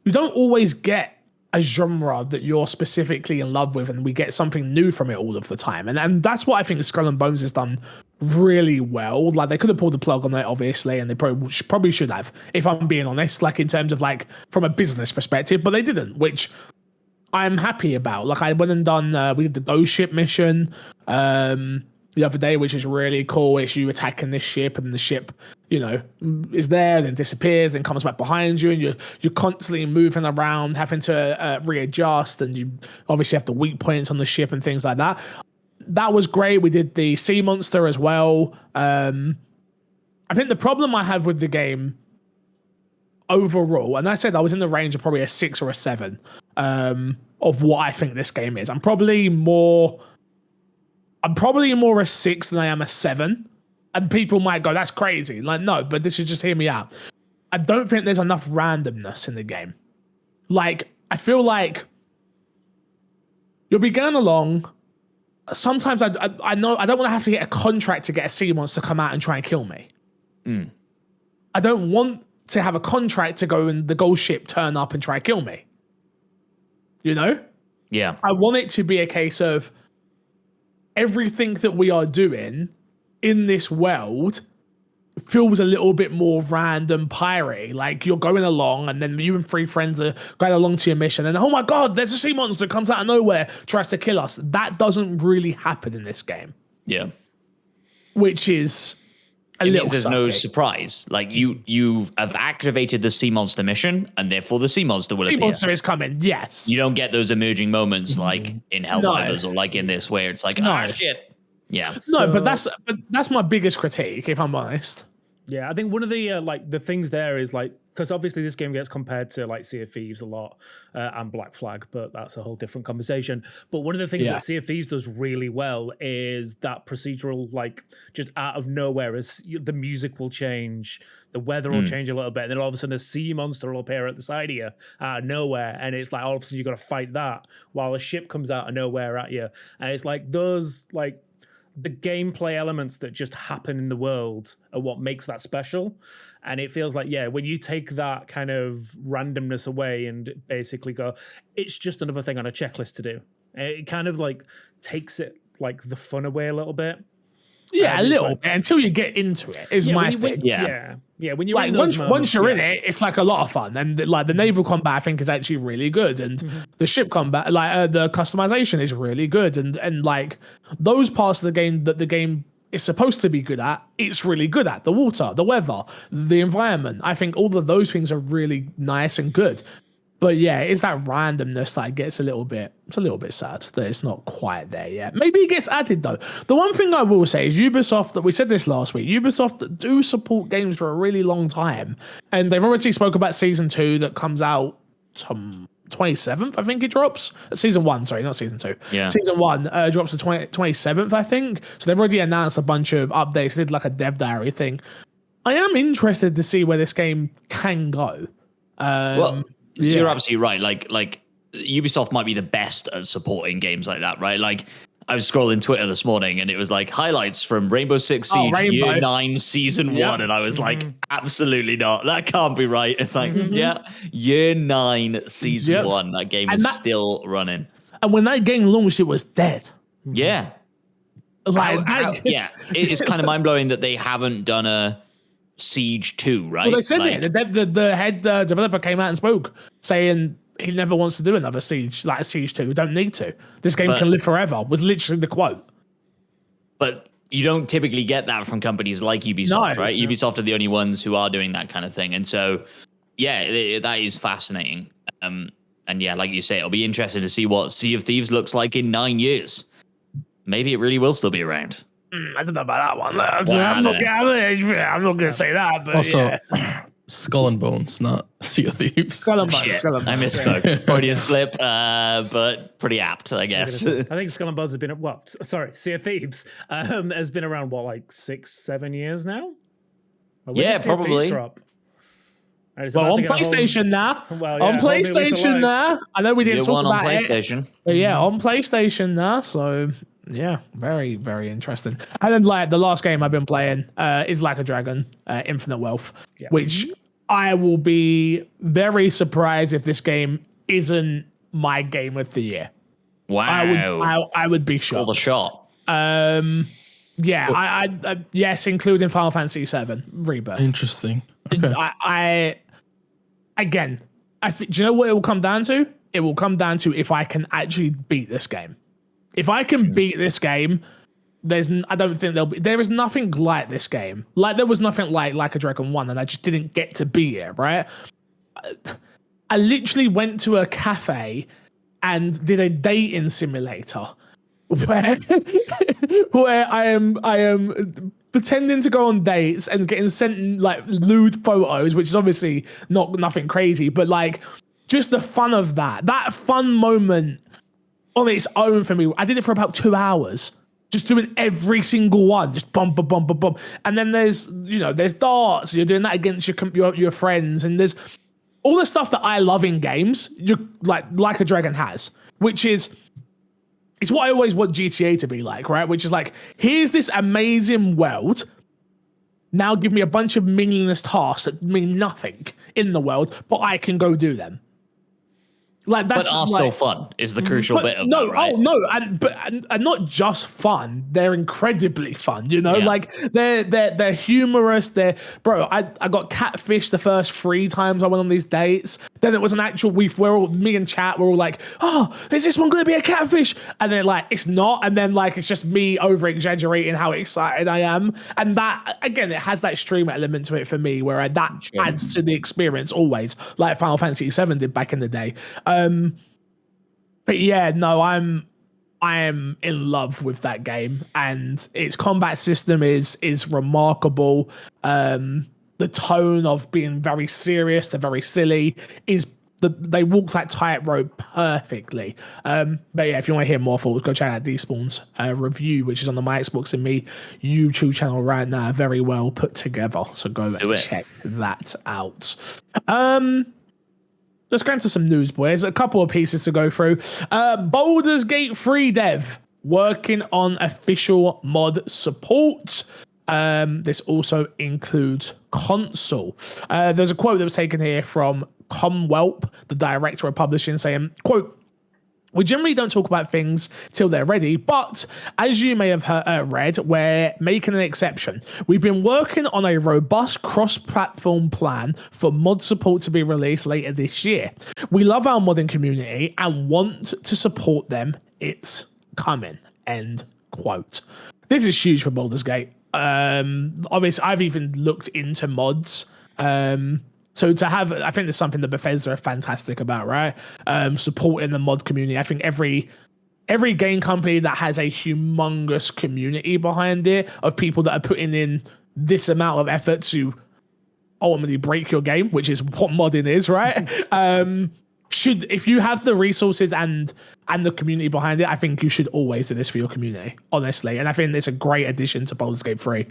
you don't always get a genre that you're specifically in love with, and we get something new from it all of the time. And that's what I think Skull and Bones has done really well. Like, they could have pulled the plug on it, obviously, and they probably should have, if I'm being honest, like in terms of like from a business perspective, but they didn't, which I'm happy about. Like, I went and done, we did the ghost ship mission the other day, which is really cool. It's you attacking this ship, and the ship, is there, then disappears, then comes back behind you, and you're constantly moving around, having to readjust, and you obviously have the weak points on the ship and things like that. That was great. We did the sea monster as well. I think the problem I have with the game overall, and I said I was in the range of probably a 6 or a 7 of what I think this game is. I'm probably more a 6 than I am a 7. And people might go, that's crazy. Like, no, but this should just hear me out. I don't think there's enough randomness in the game. Like, I feel like you'll be going along. Sometimes I know I don't want to have to get a contract to get a sea monster to come out and try and kill me. I don't want to have a contract to go and the ghost ship turn up and try and kill me. Yeah. I want it to be a case of everything that we are doing in this world feels a little bit more random piratey. Like you're going along and then you and 3 friends are going along to your mission and oh my god, there's a sea monster that comes out of nowhere, tries to kill us. That doesn't really happen in this game. Yeah. Which is a little there's no sucky. surprise. Like you have activated the sea monster mission and therefore the sea monster will Sea appear. monster is coming, yes. You don't get those emerging moments like in Helldivers or like in this where it's like, shit. Yeah. No, but that's my biggest critique, if I'm honest. Yeah, I think one of the the things there is like, because obviously this game gets compared to like Sea of Thieves a lot and Black Flag, but that's a whole different conversation. But one of the things that Sea of Thieves does really well is that procedural, like just out of nowhere, as the music will change, the weather will change a little bit, and then all of a sudden a sea monster will appear at the side of you out of nowhere, and it's like all of a sudden you got to fight that while a ship comes out of nowhere at you, and it's like those like. The gameplay elements that just happen in the world are what makes that special. And it feels like, when you take that kind of randomness away and basically go, it's just another thing on a checklist to do. It kind of like takes it like the fun away a little bit. Yeah, a little bit until you get into it is my thing. When you're like in those once you're in moments, it, it's like a lot of fun, and like the naval combat I think is actually really good, and the ship combat, like the customization is really good, and like those parts of the game that the game is supposed to be good at, it's really good at. The water, the weather, the environment. I think all of those things are really nice and good. But it's that randomness that gets a little bit sad that it's not quite there yet. Maybe it gets added though. The one thing I will say is Ubisoft, that we said this last week, Ubisoft do support games for a really long time. And they've already spoke about Season 2 that comes out 27th, I think it drops. Season 1, sorry, not Season 2. Yeah. Season 1 drops the 27th, I think. So they've already announced a bunch of updates, did like a dev diary thing. I am interested to see where this game can go. You're absolutely right. Like Ubisoft might be the best at supporting games like that, right? Like I was scrolling Twitter this morning and it was like highlights from Rainbow Six Siege Year 9 Season 1, and I was like, absolutely not. That can't be right. It's like, Year 9 Season 1. That game is still running. And when that game launched, it was dead. Yeah. It's kind of mind blowing that they haven't done a Siege 2, right? Well, they said it. The head developer came out and spoke, saying he never wants to do another Siege, like a Siege 2. We don't need to. This game can live forever, was literally the quote. But you don't typically get that from companies like Ubisoft, right? No. Ubisoft are the only ones who are doing that kind of thing. And so, that is fascinating. And like you say, it'll be interesting to see what Sea of Thieves looks like in 9 years. Maybe it really will still be around. I don't know about that one. I'm not going to say that. But also, Skull and Bones, not Sea of Thieves. Skull and Bones. I misspoke. Freudian slip, but pretty apt, I guess. I think Skull and Bones has been, Sea of Thieves has been around, 6-7 years now? Probably. On PlayStation now. On PlayStation now. I know we didn't talk about PlayStation. But on PlayStation now. So very, very interesting. And then the last game I've been playing is Like a Dragon, Infinite Wealth, which I will be very surprised if this game isn't my game of the year. Wow. I would be shocked. Call the shot. Yes, including Final Fantasy VII Rebirth. Interesting. Okay. Do you know what it will come down to? It will come down to if I can actually beat this game. If I can beat this game, I don't think there is nothing like this game. Like there was nothing like a Dragon 1, and I just didn't get to beat it, right? I literally went to a cafe and did a dating simulator where I am pretending to go on dates and getting sent lewd photos, which is obviously nothing crazy, but just the fun of that fun moment on its own for me. I did it for about 2 hours, just doing every single one, just bump. And then there's darts. You're doing that against your friends, and there's all the stuff that I love in games. Like a Dragon has, which is. It's what I always want GTA to be like, right? Which is here's this amazing world. Now give me a bunch of meaningless tasks that mean nothing in the world, but I can go do them. Like that's but are still fun is the crucial bit of no, that, right? oh no, and not just fun. They're incredibly fun. You know, Yeah. like they're humorous. I got catfished the first 3 times I went on these dates. Then it was an actual me and chat were all like, oh, is this one going to be a catfish? And then like it's not, and then like it's just me over exaggerating how excited I am, and that again it has that stream element to it for me where that adds to the experience always, like Final Fantasy VII did back in the day. But yeah, no, I am in love with that game, and its combat system is remarkable. The tone of being very serious to very silly they walk that tightrope perfectly. But yeah, if you want to hear more thoughts, go check out Despawn's review, which is on the My Xbox and Me YouTube channel right now. Very well put together. So go and check that out. Let's go into some news, boys. A couple of pieces to go through. Baldurs Gate 3 dev working on official mod support. This also includes console. There's a quote that was taken here from Comwelp, the director of publishing, saying, quote, "We generally don't talk about things till they're ready, but as you may have read, we're making an exception. We've been working on a robust cross-platform plan for mod support to be released later this year. We love our modding community and want to support them. It's coming." End quote. This is huge for Baldur's Gate. Obviously, I've even looked into mods. So to have, I think there's something that Bethesda are fantastic about, right? Supporting the mod community. I think every game company that has a humongous community behind it of people that are putting in this amount of effort to ultimately break your game, which is what modding is, right? If you have the resources and the community behind it, I think you should always do this for your community, honestly. And I think it's a great addition to Baldur's Gate 3.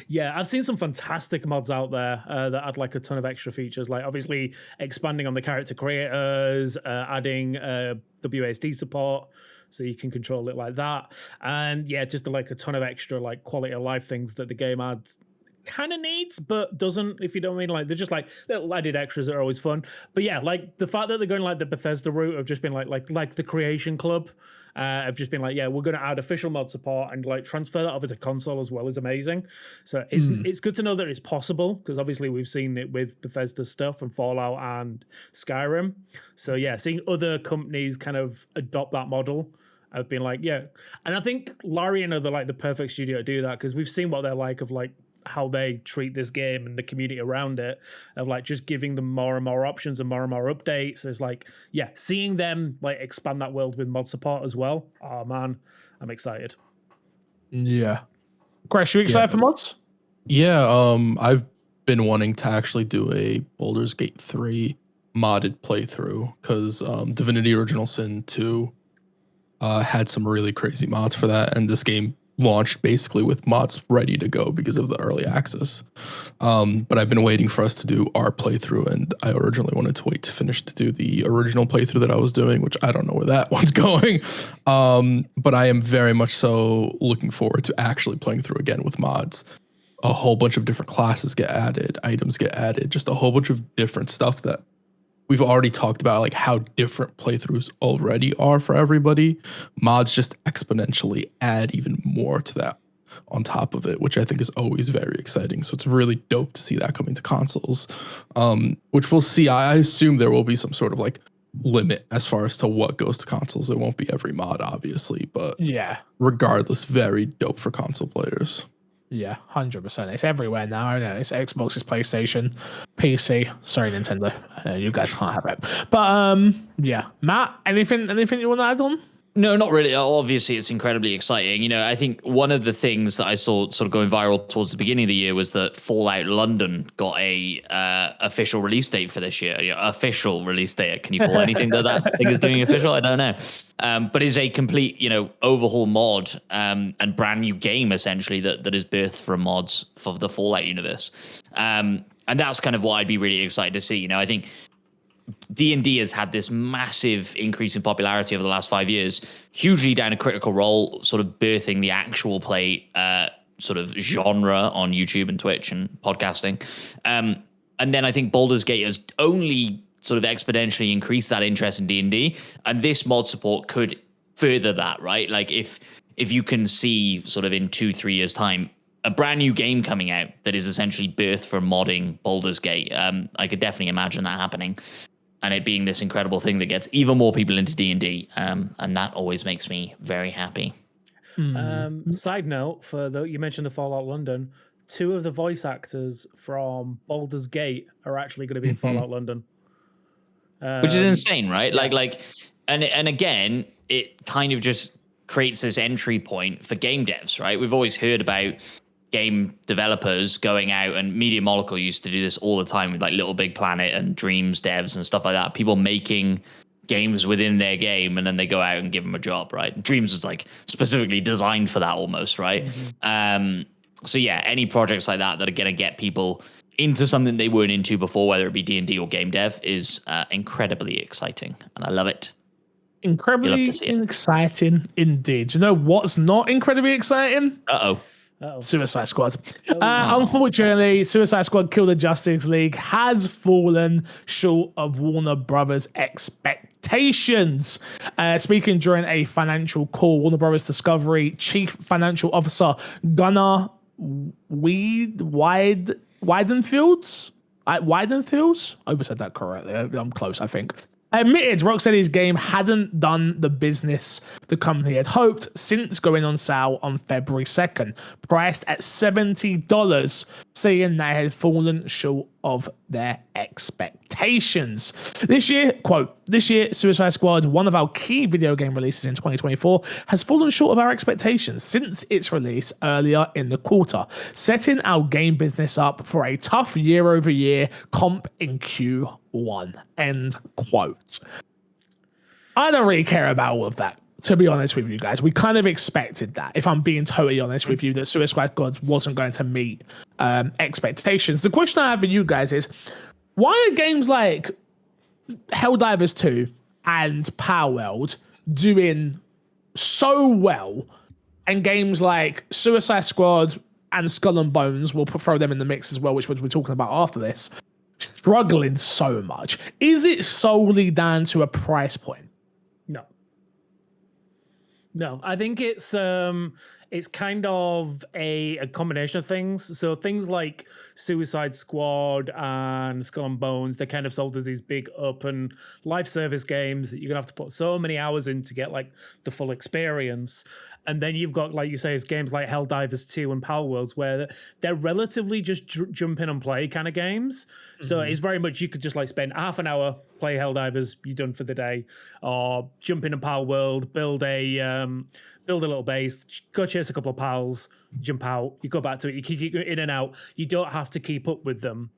Yeah, I've seen some fantastic mods out there that add like a ton of extra features, like obviously expanding on the character creators, adding WASD support so you can control it like that, and yeah, just like a ton of extra like quality of life things that the game adds. Kind of needs, but doesn't, if you don't mean. Like they're just like little added extras that are always fun. But yeah, like the fact that they're going like the Bethesda route of just being like the Creation Club, have just been like, yeah, we're going to add official mod support and like transfer that over to console as well is amazing. So it's good to know that it's possible, because obviously we've seen it with Bethesda stuff and Fallout and Skyrim. So yeah, seeing other companies kind of adopt that model, I've been like, yeah. And I think Larian are the perfect studio to do that, because we've seen what they're like of like how they treat this game and the community around it, of like just giving them more and more options and more updates. Is like, yeah, seeing them like expand that world with mod support as well. Oh man, I'm excited. Yeah. Crash, you excited for mods? Yeah, I've been wanting to actually do a Baldur's Gate 3 modded playthrough, because Divinity Original Sin 2 had some really crazy mods for that, and this game launched basically with mods ready to go because of the early access. But I've been waiting for us to do our playthrough, and I originally wanted to wait to finish to do the original playthrough that I was doing, which I don't know where that one's going. But I am very much so looking forward to actually playing through again with mods. A whole bunch of different classes get added, items get added, just a whole bunch of different stuff that we've already talked about, like how different playthroughs already are for everybody. Mods just exponentially add even more to that on top of it, which I think is always very exciting. So it's really dope to see that coming to consoles, which we'll see. I assume there will be some sort of like limit as far as to what goes to consoles. It won't be every mod, obviously, but yeah, regardless, very dope for console players. Yeah, 100%. It's everywhere now. I know it's Xbox, it's PlayStation, PC. Sorry, Nintendo. You guys can't have it. But yeah, Matt, anything you want to add on? No, not really. Obviously, it's incredibly exciting. You know, I think one of the things that I saw sort of going viral towards the beginning of the year was that Fallout London got a official release date for this year. You know, official release date. Can you call anything that thing is doing official? I don't know. But is a complete, overhaul mod and brand new game essentially that is birthed from mods for the Fallout universe. And that's kind of what I'd be really excited to see. I think D&D has had this massive increase in popularity over the last 5 years, hugely down a Critical Role, sort of birthing the actual play sort of genre on YouTube and Twitch and podcasting. And then I think Baldur's Gate has only sort of exponentially increase that interest in D&D, and this mod support could further that, right? Like if you can see sort of in 2-3 years time a brand new game coming out that is essentially birthed from modding Baldur's Gate, I could definitely imagine that happening, and it being this incredible thing that gets even more people into D&D, and that always makes me very happy. Side note, you mentioned the Fallout London, 2 of the voice actors from Baldur's Gate are actually going to be in Fallout London. Which is insane, right? Yeah. And again, it kind of just creates this entry point for game devs, right? We've always heard about game developers going out, and Media Molecule used to do this all the time with like Little Big Planet and Dreams devs and stuff like that. People making games within their game, and then they go out and give them a job, right? Dreams was like specifically designed for that almost, right? So yeah, any projects like that are going to get people into something they weren't into before, whether it be D&D or game dev, is incredibly exciting, and I love it. Incredibly exciting indeed. You know what's not incredibly exciting? Suicide Squad. Unfortunately, Suicide Squad Kill the Justice League has fallen short of Warner Brothers' expectations. Speaking during a financial call, Warner Brothers Discovery Chief Financial Officer Gunnar Weidenfields? I hope I said that correctly. I'm close, I think. Admitted Rocksteady's game hadn't done the business the company had hoped since going on sale on February 2nd, priced at $70, saying they had fallen short of their expectations. This year, quote, "This year, Suicide Squad, one of our key video game releases in 2024, has fallen short of our expectations since its release earlier in the quarter, setting our game business up for a tough year-over-year comp in Q1, end quote. I don't really care about all of that, to be honest with you guys. We kind of expected that, if I'm being totally honest with you, that Suicide Squad wasn't going to meet expectations. The question I have for you guys is, why are games like Helldivers 2 and Power World doing so well, and games like Suicide Squad and Skull and Bones, we'll throw them in the mix as well, which we're talking about after this, struggling so much? Is it solely down to a price point? No, I think it's kind of a combination of things. So things like Suicide Squad and Skull and Bones, they're kind of sold as these big open live service games that you're gonna have to put so many hours in to get like the full experience. And then you've got, like you say, it's games like Helldivers 2 and Power Worlds, where they're relatively just jump in and play kind of games. Mm-hmm. So it's very much, you could just like spend half an hour, play Helldivers, you're done for the day, or jump in a Power World, build a little base, go chase a couple of pals, jump out, you go back to it, you keep in and out. You don't have to keep up with them.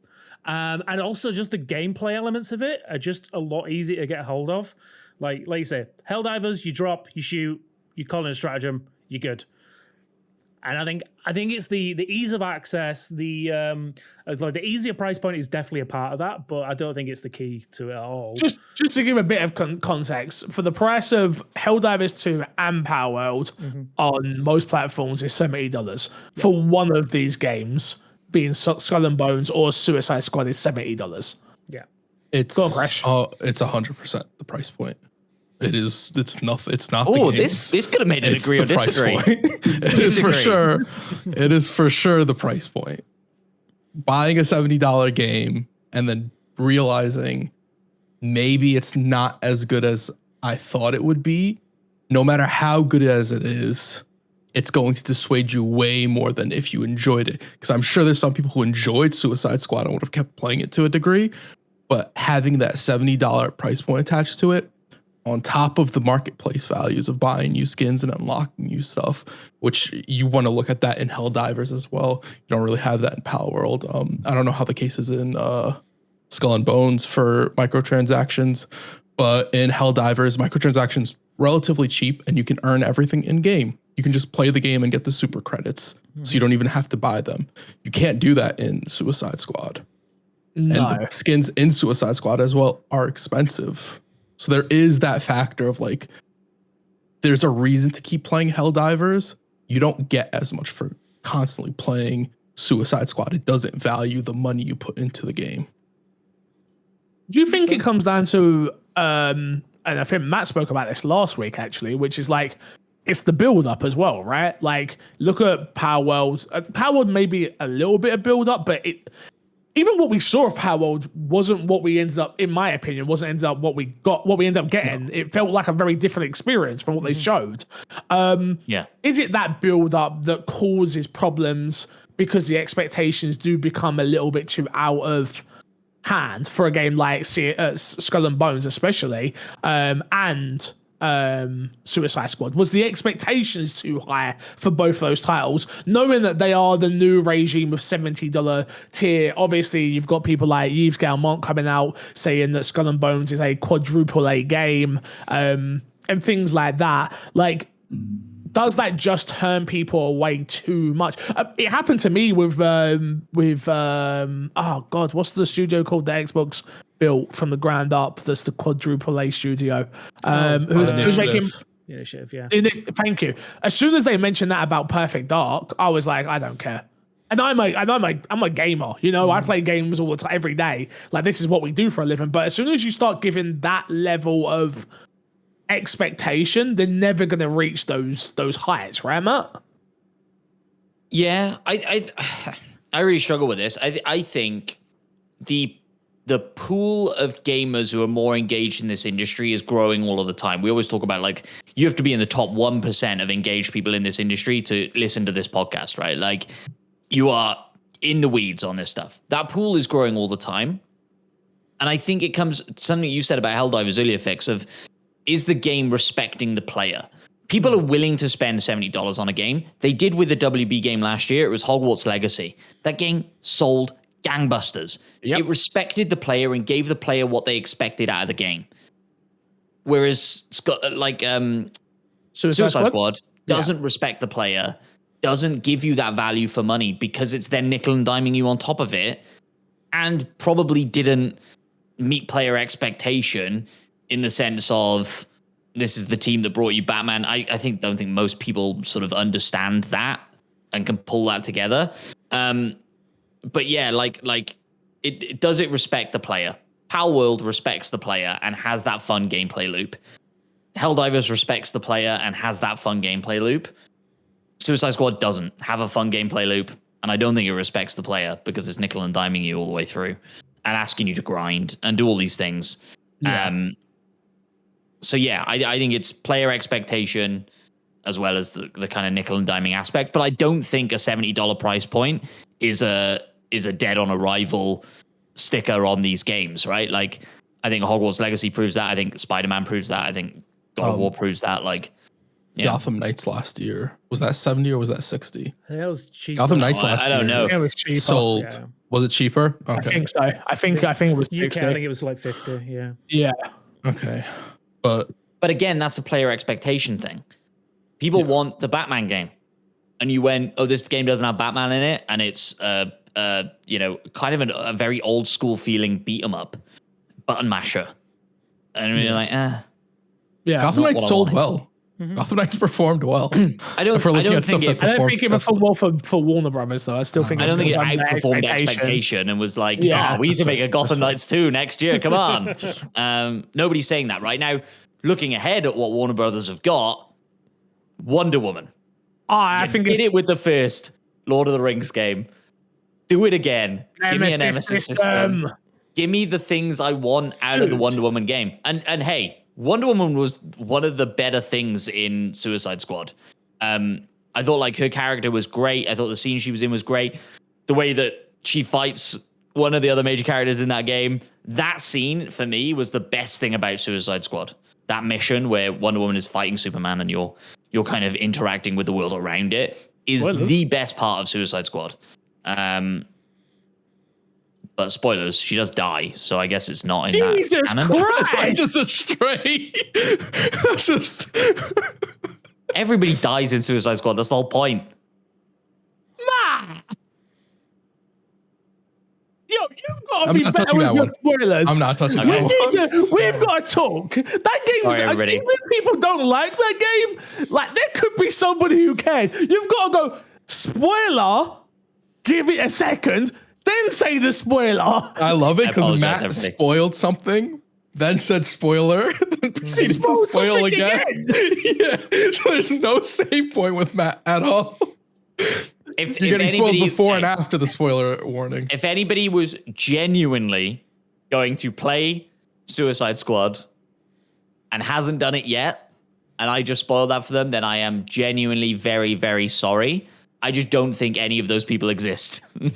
And also just the gameplay elements of it are just a lot easier to get hold of. Like you say, Helldivers, you drop, you shoot, you call in a stratagem, you're good. And I think it's the ease of access, the easier price point is definitely a part of that, but I don't think it's the key to it at all. Just to give a bit of context, for the price of Helldivers 2 and Power World on most platforms is $70. Yeah. For one of these games, being Skull and Bones or Suicide Squad, is $70. Yeah, it's 100% the price point. It's nothing. It's not. Oh, this could have made it agree or disagree. It is for sure. It is for sure the price point. Buying a $70 game and then realizing maybe it's not as good as I thought it would be. No matter how good as it is, it's going to dissuade you way more than if you enjoyed it. Because I'm sure there's some people who enjoyed Suicide Squad and would have kept playing it to a degree, but having that $70 price point attached to it, on top of the marketplace values of buying new skins and unlocking new stuff, which you want to look at that in Helldivers as well. You don't really have that in Power World. I don't know how the case is in Skull and Bones for microtransactions, but in Helldivers, microtransactions relatively cheap, and you can earn everything in game. You can just play the game and get the super credits, so you don't even have to buy them. You can't do that in Suicide Squad. No. And the skins in Suicide Squad as well are expensive. So there is that factor of like, there's a reason to keep playing Helldivers. You don't get as much for constantly playing Suicide Squad. It doesn't value the money you put into the game. Do you think it comes down to, and I think Matt spoke about this last week actually, which is like, it's the build up as well, right? Like, look at Power World. Power World maybe a little bit of build up, but even what we saw of Power World wasn't what we ended up, in my opinion, wasn't ended up what we ended up getting. No. It felt like a very different experience from what they showed. Is it that build up that causes problems because the expectations do become a little bit too out of hand for a game like Skull and Bones, especially, and Suicide Squad? Was the expectations too high for both those titles, knowing that they are the new regime of $70 tier? Obviously, you've got people like Yves Galmont coming out saying that Skull and Bones is a quadruple A game, and things like that. Like, does that just turn people away too much? It happened to me with oh god, what's the studio called, the Xbox built from the ground up? That's the quadruple A studio. Who's making Initiative, yeah. Thank you. As soon as they mentioned that about Perfect Dark, I was like, I don't care. And I'm a gamer, you know. I play games all the time, every day. Like, this is what we do for a living. But as soon as you start giving that level of expectation, they're never going to reach those heights, right, Matt? Yeah, I really struggle with this. I think the pool of gamers who are more engaged in this industry is growing all of the time. We always talk about, like, you have to be in the top 1% of engaged people in this industry to listen to this podcast, right? Like, you are in the weeds on this stuff. That pool is growing all the time. And I think it comes something you said about Helldivers earlier, Fix, of, is the game respecting the player? People are willing to spend $70 on a game. They did with the WB game last year. It was Hogwarts Legacy. That game sold gangbusters. Yep. It respected the player and gave the player what they expected out of the game. Whereas, like, Suicide Squad doesn't respect the player, doesn't give you that value for money because it's then nickel and diming you on top of it, and probably didn't meet player expectation in the sense of, this is the team that brought you Batman. I don't think most people sort of understand that and can pull that together. But yeah, like it does it respect the player? Power World respects the player and has that fun gameplay loop. Helldivers respects the player and has that fun gameplay loop. Suicide Squad doesn't have a fun gameplay loop, and I don't think it respects the player because it's nickel and diming you all the way through and asking you to grind and do all these things. Yeah. So yeah, I think it's player expectation as well as the kind of nickel and diming aspect. But I don't think a $70 price point is a dead on arrival sticker on these games, right? Like, I think Hogwarts Legacy proves that. I think Spider-Man proves that. I think God of War proves that. Like, yeah. Gotham Knights last year, was that 70 or was that 60? That was cheap. Gotham Knights last year. I don't know. It was cheaper. Sold. Yeah. Was it cheaper? Okay. I think so. I think it was 60. I think it was like 50. Yeah. Yeah. Okay. But again, that's a player expectation thing. People want the Batman game, and you went, oh, this game doesn't have Batman in it, and it's kind of a very old school feeling beat 'em up button masher, and you're like, yeah. Gotham Knights sold well. Mm-hmm. Gotham Knights performed well. I don't think it performed well for Warner Brothers, though. I still think I don't think it outperformed expectation and was like, we need to make a Gotham Knights 2 next year. Come on. Nobody's saying that right now. Looking ahead at what Warner Brothers have got, Wonder Woman. I think did it with the first Lord of the Rings game. Do it again. Give me an Nemesis system. Give me the things I want out of the Wonder Woman game. And hey, Wonder Woman was one of the better things in Suicide Squad. I thought, like, her character was great. I thought the scene she was in was great. The way that she fights one of the other major characters in that game, that scene for me was the best thing about Suicide Squad. That mission where Wonder Woman is fighting Superman and you're kind of interacting with the world around it is the best part of Suicide Squad. But spoilers, she does die, so I guess it's not in Jesus that canon. Christ! It's just a stray. That's just Everybody dies in Suicide Squad. That's the whole point. Nah. Yo, you've got to be better with your spoilers. I'm not touching that one. We've got to talk. That game's... Sorry, even if people don't like that game, like, there could be somebody who cares. You've got to go, spoiler, give it a second, then say the spoiler. I love it because apologize, Matt everybody. spoiled something, then said spoiler, then proceeded to Spoiled spoil something again. Yeah, so there's no save point with Matt at all. If You're getting spoiled anybody- before and after the spoiler warning. If anybody was genuinely going to play Suicide Squad and hasn't done it yet, and I just spoiled that for them, then I am genuinely very, very sorry. I just don't think any of those people exist. No, mean,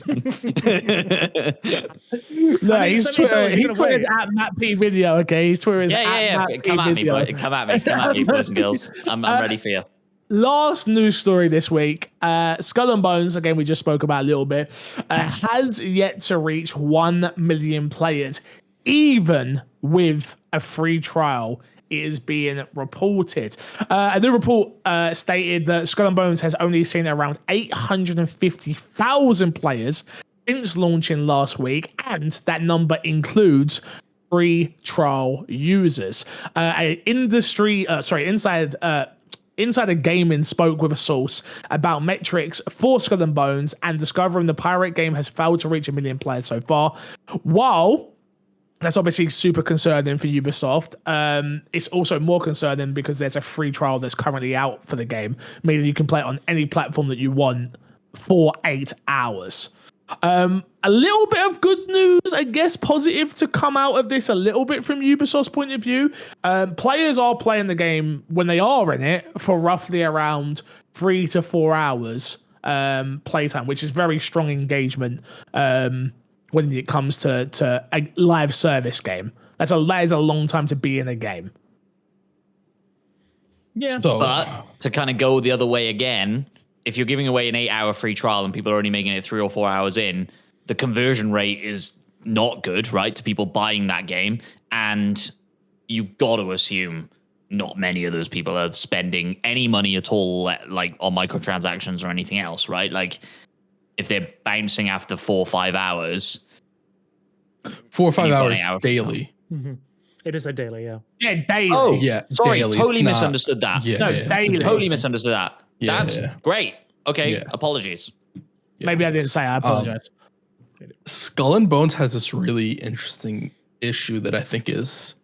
he's $70 Twitter. you're He's gonna Twitter's wait. at Matt P video. Okay, he's Twitter's at yeah. Matt P Come at me, video. bro. Come at me, boys and girls. I'm ready for you. Last news story this week, Skull and Bones, again, we just spoke about a little bit, has yet to reach 1 million players, even with a free trial. It is being reported. A new report stated that Skull and Bones has only seen around 850,000 players since launching last week, and that number includes free trial users. Insider Gaming spoke with a source about metrics for Skull and Bones and discovering the pirate game has failed to reach 1 million players so far. While that's obviously super concerning for Ubisoft, it's also more concerning because there's a free trial that's currently out for the game, meaning you can play it on any platform that you want for 8 hours. A little bit of good news, I guess, positive to come out of this a little bit from Ubisoft's point of view. Players are playing the game when they are in it for roughly around 3 to 4 hours playtime, which is very strong engagement when it comes to a live service game. That is a long time to be in a game. Yeah. So, But to kind of go the other way again, if you're giving away an 8-hour free trial and people are only making it 3 or 4 hours in, the conversion rate is not good, right? To people buying that game. And you've got to assume not many of those people are spending any money at all, like on microtransactions or anything else, right? Like if they're bouncing after 4 or 5 hours. 4 or 5 You've got hours an hour daily. It is a daily, yeah. Yeah, daily. Oh, Yeah, sorry, daily. totally It's not- misunderstood that. Yeah, No, yeah, it's a daily. daily. Totally misunderstood that. Yeah, That's yeah. great. Okay, Yeah. apologies. Maybe I didn't say. I apologize. Skull and Bones has this really interesting issue that I think is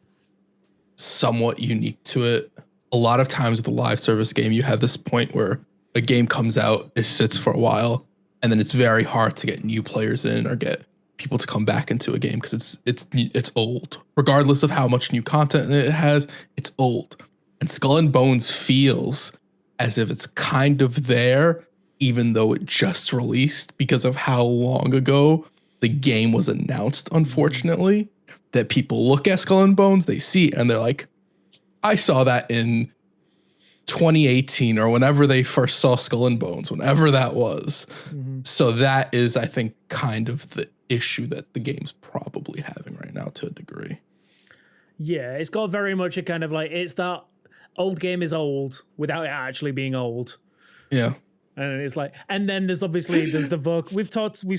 somewhat unique to it. A lot of times with a live service game, you have this point where a game comes out, it sits for a while, and then it's very hard to get new players in or get people to come back into a game because it's old. Regardless of how much new content it has, it's old. And Skull and Bones feels as if it's kind of there, even though it just released, because of how long ago the game was announced, unfortunately, that people look at Skull and Bones, they see it, and they're like, I saw that in 2018 or whenever they first saw Skull and Bones, whenever that was. So that is, I think, kind of the issue that the game's probably having right now to a degree. Yeah, it's got very much a kind of like, it's that old game is old without it actually being old. Yeah. And it's like, and then there's the we've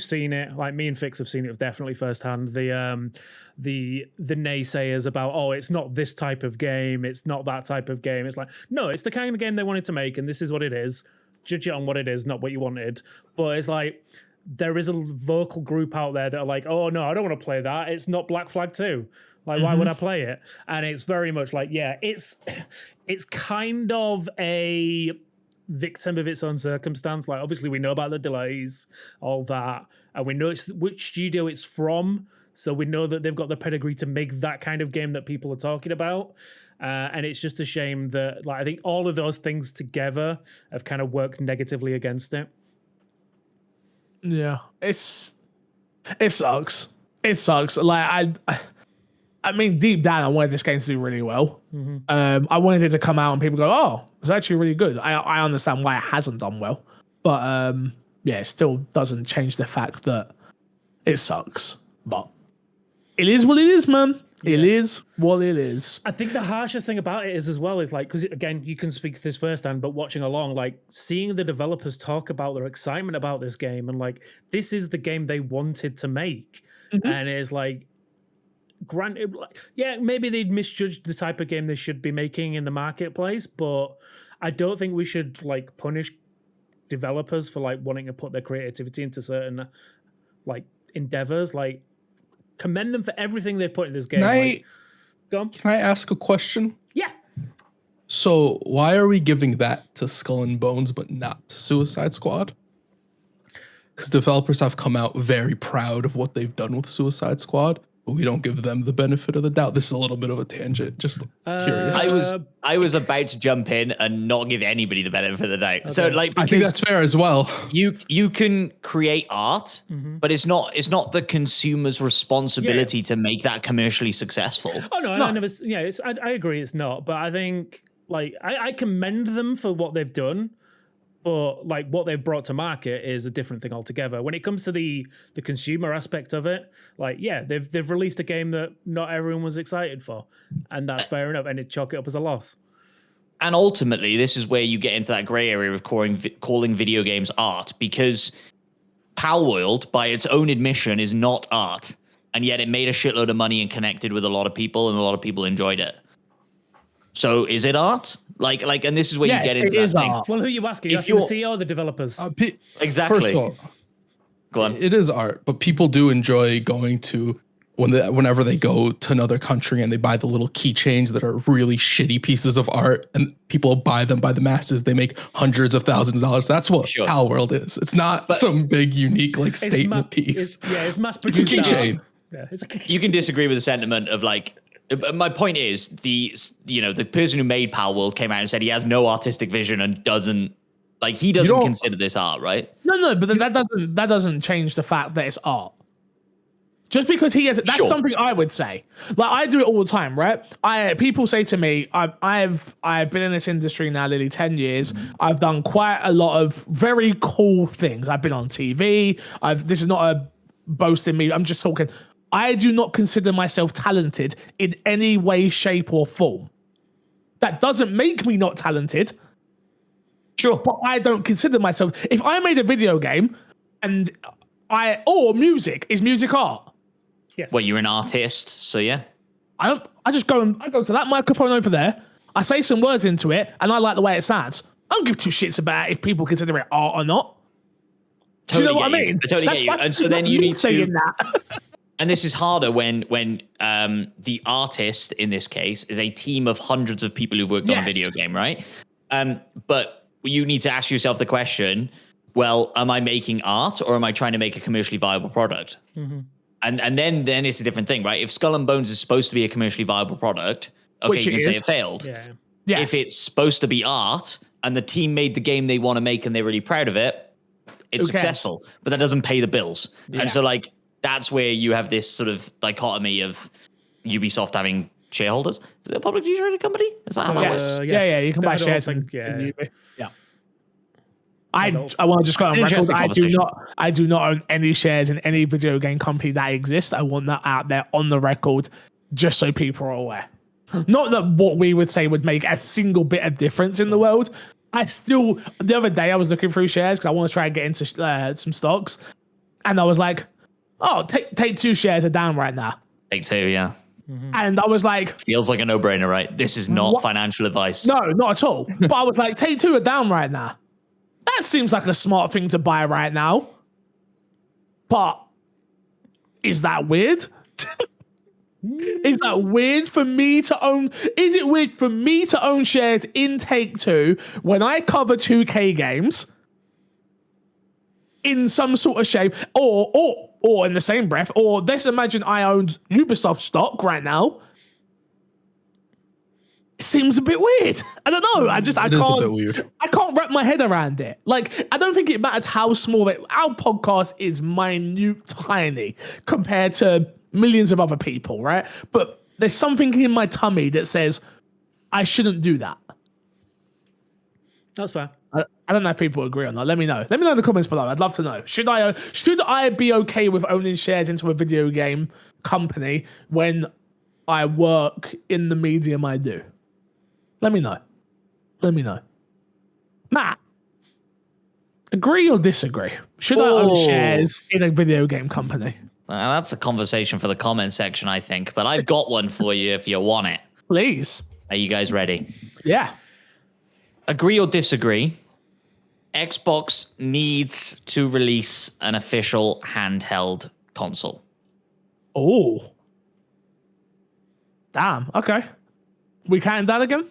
seen it, like me and Fix have seen it definitely firsthand. The naysayers about, oh, it's not this type of game, it's not that type of game. It's like, no, it's the kind of game they wanted to make, and this is what it is. Judge it on what it is, not what you wanted. But it's like, there is a vocal group out there that are like, oh no, I don't want to play that. It's not Black Flag 2. Like, why would I play it? And it's very much like, yeah, it's kind of a victim of its own circumstance. Like, obviously we know about the delays, all that, and we know which studio it's from, so we know that they've got the pedigree to make that kind of game that people are talking about. And it's just a shame that, like, I think all of those things together have kind of worked negatively against it. Yeah, it sucks. It sucks. Like I mean, deep down, I wanted this game to do really well. I wanted it to come out and people go, "Oh, it's actually really good." I understand why it hasn't done well, but yeah, it still doesn't change the fact that it sucks. But it is what it is, man. It is what it is. I think the harshest thing about it is as well is like, because again, you can speak to this firsthand, but watching along, like seeing the developers talk about their excitement about this game and like, this is the game they wanted to make. And it's like, granted, like, yeah, maybe they'd misjudged the type of game they should be making in the marketplace, but I don't think we should like punish developers for like wanting to put their creativity into certain like endeavors. Like, commend them for everything they've put in this game. Go on. Can I ask a question? Yeah. So why are we giving that to Skull and Bones but not to Suicide Squad? Because developers have come out very proud of what they've done with Suicide Squad, but we don't give them the benefit of the doubt. This is a little bit of a tangent. Just curious. I was about to jump in and not give anybody the benefit of the doubt. Okay. So like, I think that's fair as well. You can create art, but it's not the consumer's responsibility to make that commercially successful. Oh no. I never. Yeah, I agree. It's not, but I think like I commend them for what they've done. But like what they've brought to market is a different thing altogether. When it comes to the consumer aspect of it, like they've released a game that not everyone was excited for, and that's fair enough. And it chalk it up as a loss. And ultimately, this is where you get into that gray area of calling video games art, because Palworld, by its own admission, is not art, and yet it made a shitload of money and connected with a lot of people, and a lot of people enjoyed it. So is it art? Like, and this is where you get into that thing. Art. Well, who are you asking? You're asking the CEO or the developers? Exactly. First of all, go on. It is art, but people do enjoy going to whenever they go to another country and they buy the little keychains that are really shitty pieces of art, and people buy them by the masses. They make hundreds of thousands of dollars. That's what Palworld is. It's not some big, unique statement piece. It's mass produced. It's a keychain. You can disagree with the sentiment of like. My point is the person who made Palworld came out and said he has no artistic vision and doesn't consider this art, right? No, but that doesn't change the fact that it's art. Just because he has, that's something I would say. Like I do it all the time, right? People say to me, I've been in this industry now nearly 10 years. I've done quite a lot of very cool things. I've been on TV. This is not a boast in me. I'm just talking. I do not consider myself talented in any way, shape, or form. That doesn't make me not talented. Sure. But I don't consider myself. If I made a video game or music, is music art? Yes. Well, you're an artist, so yeah. I just go to that microphone over there. I say some words into it, and I like the way it sounds. I don't give two shits about if people consider it art or not. Totally. Do you know what I mean? I totally get you. And so then you need saying that. And this is harder when the artist in this case is a team of hundreds of people who've worked on a video game, right? But you need to ask yourself the question: well, am I making art or am I trying to make a commercially viable product? Mm-hmm. And then it's a different thing, right? If Skull and Bones is supposed to be a commercially viable product, okay, you can say it failed. Yeah. Yes. If it's supposed to be art and the team made the game they want to make and they're really proud of it, it's successful. But that doesn't pay the bills. Yeah. And so like that's where you have this sort of dichotomy of Ubisoft having shareholders. Is it a publicly traded company? Is that how that works? Yes. Yeah, you can buy shares in Ubi. Yeah. I want to just go on record. I do not own any shares in any video game company that exists. I want that out there on the record, just so people are aware. Not that what we would say would make a single bit of difference in the world. The other day I was looking through shares because I want to try and get into some stocks, and I was like, "Oh, take 2 shares are down right now." Take 2, yeah. Mm-hmm. And I was like, feels like a no-brainer, right? This is not financial advice. No, not at all. But I was like, take 2 are down right now. That seems like a smart thing to buy right now. But is that weird? Is that weird for me to own? Is it weird for me to own shares in Take-Two when I cover 2K games in some sort of shape, or in the same breath, or let's imagine I owned Ubisoft stock right now? It seems a bit weird. I don't know. I can't. A bit weird. I can't wrap my head around it. Like, I don't think it matters how small our podcast is. Minute, tiny compared to millions of other people, right? But there's something in my tummy that says I shouldn't do that. That's fair. I don't know if people agree or not. Let me know. Let me know in the comments below. I'd love to know. Should I be okay with owning shares into a video game company when I work in the medium I do? Let me know. Matt, agree or disagree? Should I own shares in a video game company? Well, that's a conversation for the comment section, I think. But I've got one for you if you want it. Please. Are you guys ready? Yeah. Agree or disagree? Xbox needs to release an official handheld console. Oh. Damn. Okay. We counting that again?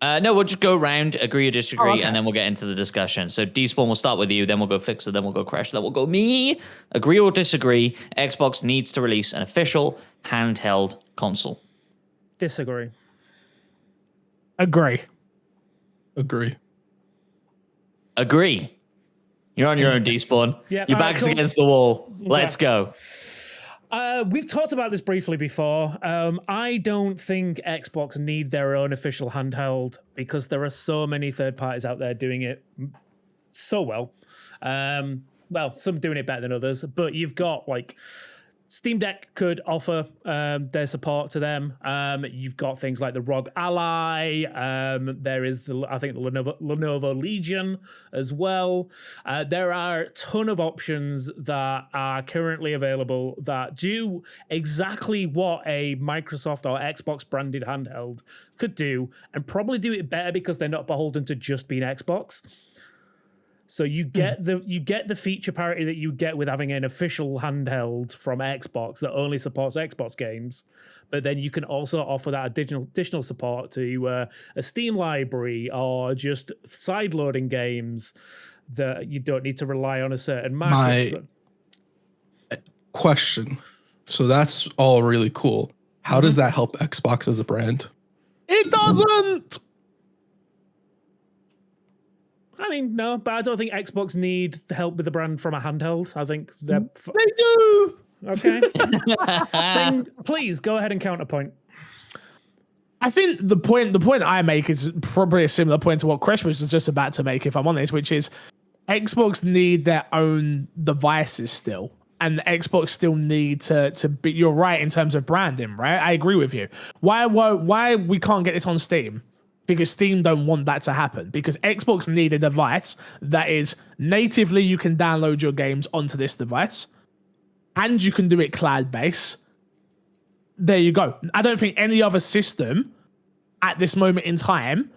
No, we'll just go around, agree or disagree, okay. and then we'll get into the discussion. So Despawn, we'll start with you, then we'll go Fixer, then we'll go Crash, then we'll go me. Agree or disagree, Xbox needs to release an official handheld console. Disagree. Agree. Agree. Agree. You're on your own, Despawn. Yeah, Your back's against the wall. Let's go. We've talked about this briefly before. I don't think Xbox need their own official handheld because there are so many third parties out there doing it so well. Well, some doing it better than others, but you've got like Steam Deck could offer their support to them. You've got things like the ROG Ally. There is, I think, the Lenovo Legion as well. There are a ton of options that are currently available that do exactly what a Microsoft or Xbox branded handheld could do, and probably do it better because they're not beholden to just being Xbox. So you get the feature parity that you get with having an official handheld from Xbox that only supports Xbox games, but then you can also offer that additional support to a Steam library or just side-loading games that you don't need to rely on a certain market. My question. So that's all really cool. How does that help Xbox as a brand? It doesn't. I mean, no, but I don't think Xbox need help with the brand from a handheld. I think they're... They do. Okay. Then please go ahead and counterpoint. I think the point I make is probably a similar point to what Crash was just about to make, if I'm honest, which is Xbox need their own devices still. And Xbox still need to be, you're right in terms of branding, right? I agree with you. Why we can't get this on Steam? Because Steam don't want that to happen. Because Xbox need a device that is natively you can download your games onto this device, and you can do it cloud-based. There you go. I don't think any other system at this moment in time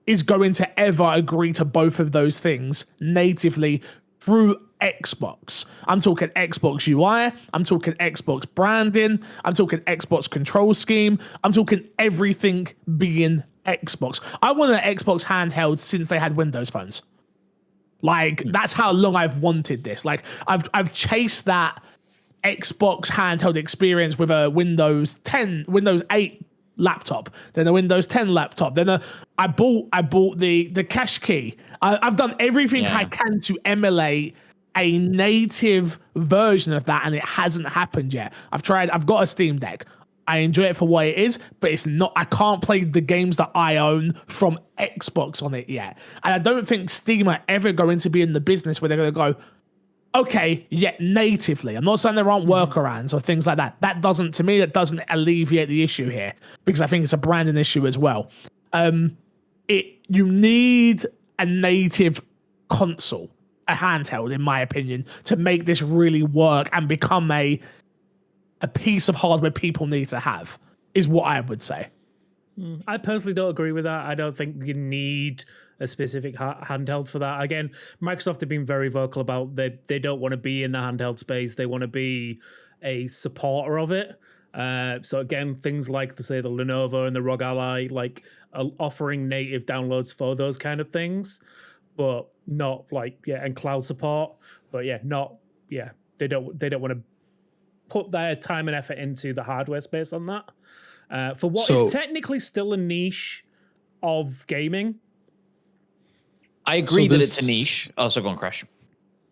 is going to ever agree to both of those things natively through Xbox. I'm talking Xbox UI. I'm talking Xbox branding. I'm talking Xbox control scheme. I'm talking everything being Xbox. I wanted an Xbox handheld since they had Windows phones. Like, that's how long I've wanted this. Like, I've chased that Xbox handheld experience with a Windows 8 laptop, then a Windows 10 laptop, then I bought the cache key. I've done everything I can to emulate a native version of that, and it hasn't happened yet. I've got a Steam Deck. I enjoy it for what it is, but it's not. I can't play the games that I own from Xbox on it yet. And I don't think Steam are ever going to be in the business where they're going to go, okay, natively. I'm not saying there aren't workarounds or things like that. That doesn't alleviate the issue here, because I think it's a branding issue as well. You need a native console, a handheld, in my opinion, to make this really work and become a piece of hardware people need to have, is what I would say. I personally don't agree with that. I don't think you need a specific handheld for that. Again, Microsoft have been very vocal about they don't want to be in the handheld space. They want to be a supporter of it. So again, things like the Lenovo and the ROG Ally, like offering native downloads for those kind of things, but not and cloud support. But they don't want to put their time and effort into the hardware space on that. For what is technically still a niche of gaming. I agree that it's a niche. Also, go on, Crash.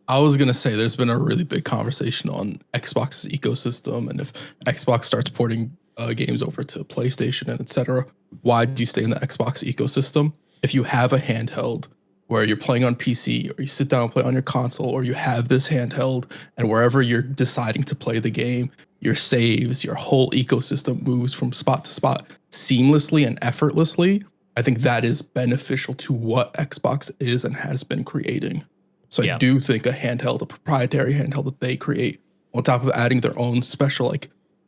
I was going to say there's been a really big conversation on Xbox's ecosystem, and if Xbox starts porting games over to PlayStation and etc., why do you stay in the Xbox ecosystem? If you have a handheld where you're playing on PC, or you sit down and play on your console, or you have this handheld, and wherever you're deciding to play the game, your saves, your whole ecosystem moves from spot to spot seamlessly and effortlessly, I think that is beneficial to what Xbox is and has been creating. So I do think a handheld, a proprietary handheld that they create, on top of adding their own special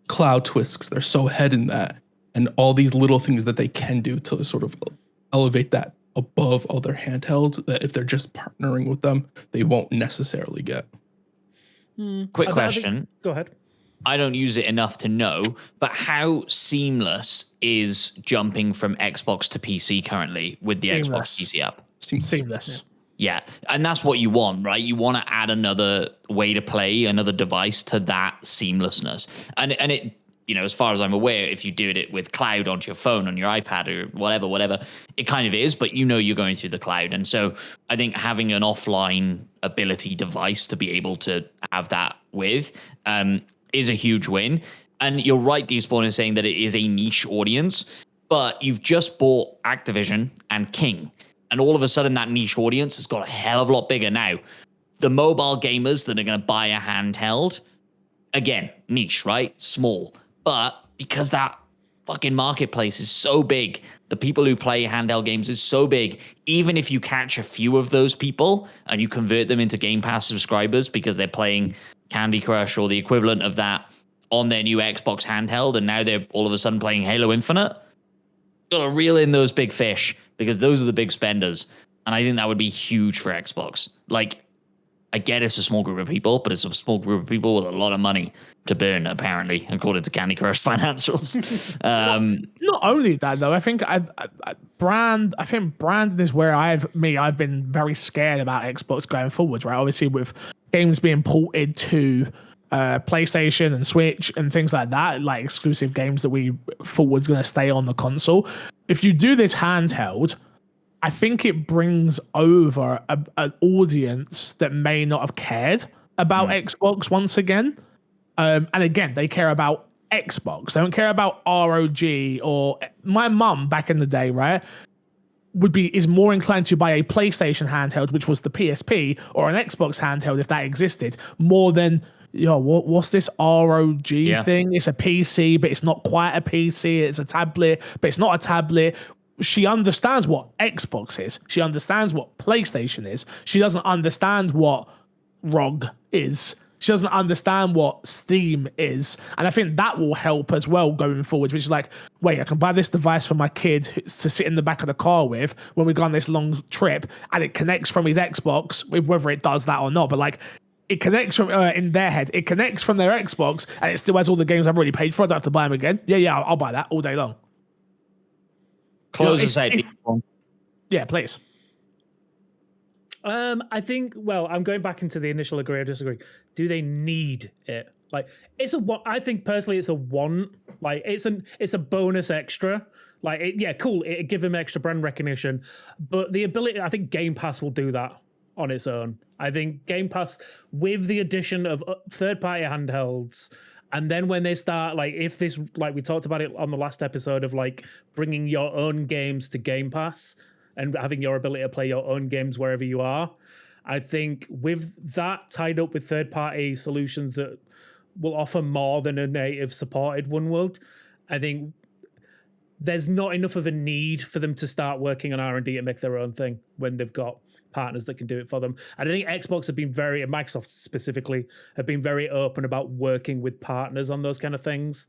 cloud twists, they're so ahead in that, and all these little things that they can do to sort of elevate that above other handhelds, that if they're just partnering with them, they won't necessarily get. Quick question. Go ahead. I don't use it enough to know, but how seamless is jumping from Xbox to PC currently with the Xbox PC app? Seamless. Yeah, and that's what you want, right? You want to add another way to play, another device to that seamlessness. And it, as far as I'm aware, if you do it with cloud onto your phone, on your iPad or whatever, it kind of is, but you're going through the cloud. And so I think having an offline ability device to be able to have that with is a huge win. And you're right, Despawn, in saying that it is a niche audience, but you've just bought Activision and King. And all of a sudden, that niche audience has got a hell of a lot bigger now. The mobile gamers that are going to buy a handheld, again, niche, right? Small. But because that fucking marketplace is so big, the people who play handheld games is so big, even if you catch a few of those people and you convert them into Game Pass subscribers because they're playing Candy Crush or the equivalent of that on their new Xbox handheld, and now they're all of a sudden playing Halo Infinite, got to reel in those big fish because those are the big spenders. And I think that would be huge for Xbox. Like, I get it's a small group of people, but it's a small group of people with a lot of money to burn, apparently, according to Candy Crush financials. Not only that, though, I think branding is where I've been very scared about Xbox going forwards, right? Obviously, with games being ported to PlayStation and Switch and things like that, like exclusive games that we thought was going to stay on the console. If you do this handheld, I think it brings over an audience that may not have cared about Xbox once again. And again, they care about Xbox. They don't care about ROG. Or my mum back in the day, right, is more inclined to buy a PlayStation handheld, which was the PSP, or an Xbox handheld if that existed, more than what's this ROG thing? It's a PC, but it's not quite a PC. It's a tablet, but it's not a tablet. She understands what Xbox is. She understands what PlayStation is. She doesn't understand what ROG is. She doesn't understand what Steam is. And I think that will help as well going forward, which is like, wait, I can buy this device for my kid to sit in the back of the car with when we go on this long trip, and it connects from his Xbox, whether it does that or not. But like, it connects from, in their head, it connects from their Xbox, and it still has all the games I've already paid for. I don't have to buy them again. Yeah, I'll buy that all day long. Close us out. Yeah, please. I think, I'm going back into the initial agree or disagree. Do they need it? Like, I think personally it's a want. Like, it's a bonus extra. Like, cool. It give them extra brand recognition, but the ability, I think Game Pass will do that on its own. I think Game Pass, with the addition of third-party handhelds, and then when they start, like, if this, like we talked about it on the last episode of, like, bringing your own games to Game Pass and having your ability to play your own games wherever you are, I think with that tied up with third-party solutions that will offer more than a native supported one would, I think there's not enough of a need for them to start working on R&D and make their own thing when they've got partners that can do it for them. And I think Xbox have been and Microsoft specifically, have been very open about working with partners on those kind of things.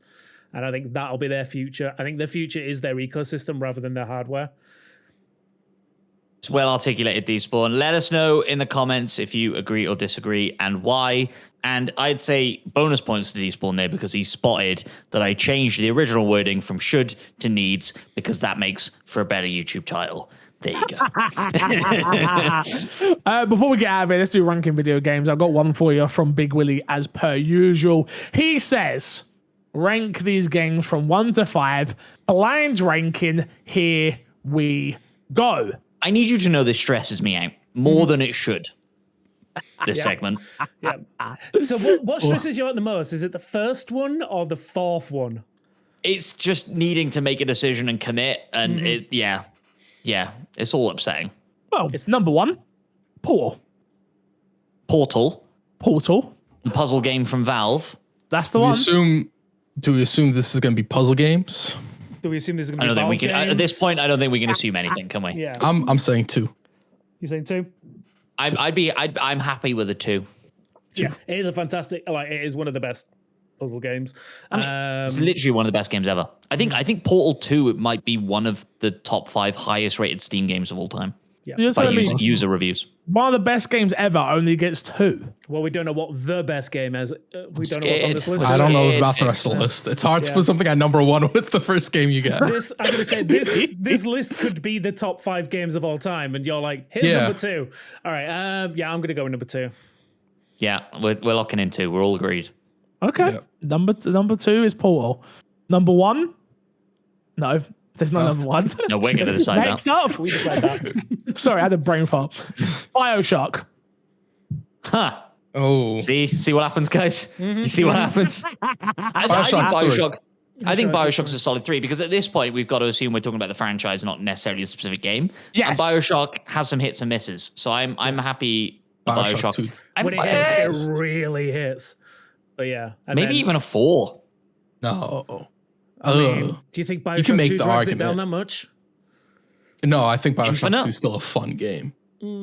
And I think that'll be their future. I think their future is their ecosystem rather than their hardware. It's well articulated, Despawn. Let us know in the comments if you agree or disagree and why. And I'd say bonus points to Despawn there because he spotted that I changed the original wording from should to needs because that makes for a better YouTube title. There you go. Before we get out of here, let's do ranking video games. I've got one for you from Big Willie as per usual. He says, rank these games from 1 to 5. Blind ranking. Here we go. I need you to know this stresses me out more than it should. This segment. Yeah. So what stresses you out the most? Is it the first one or the fourth one? It's just needing to make a decision and commit. And yeah, it's all upsetting. Well, it's number 1, Portal. The puzzle game from Valve. That's the one. Do we assume this is going to be puzzle games? Do we assume this is going to be I don't Valve think we can. At this point, I don't think we can assume anything, can we? Yeah. I'm saying 2. You saying 2? I'm happy with a 2. Yeah, it is a fantastic. Like, it is one of the best puzzle games. It's literally one of the best games ever. I think Portal 2 might be one of the top 5 highest rated Steam games of all time. Yeah. You're By telling me user reviews. one of the best games ever only gets 2. Well, we don't know what the best game is. We don't know what's on this list. I don't know Scared about the rest of the list. It's hard to put something at number 1 when it's the first game you get. I'm gonna say this list could be the top 5 games of all time, and you're like, here's number 2. All right, I'm gonna go with number 2. Yeah, we're locking in 2. We're all agreed. Okay. Yep. Number 2 is Portal. Number 1? No, there's no number 1. No, we're going to decide that. Next up. We decide that. Sorry, I had a brain fart. BioShock. Huh. Oh. See what happens, guys? You see what happens? I think BioShock. I think BioShock's a solid 3 because at this point we've got to assume we're talking about the franchise, not necessarily a specific game. Yes. And BioShock has some hits and misses, so I'm happy. BioShock 2. When it hits, it really hits. But yeah, and Maybe then, even a 4. No. I mean, do you think BioShock can make 2 the drags it argument. down that much? No, I think BioShock Infinite? 2 is still a fun game.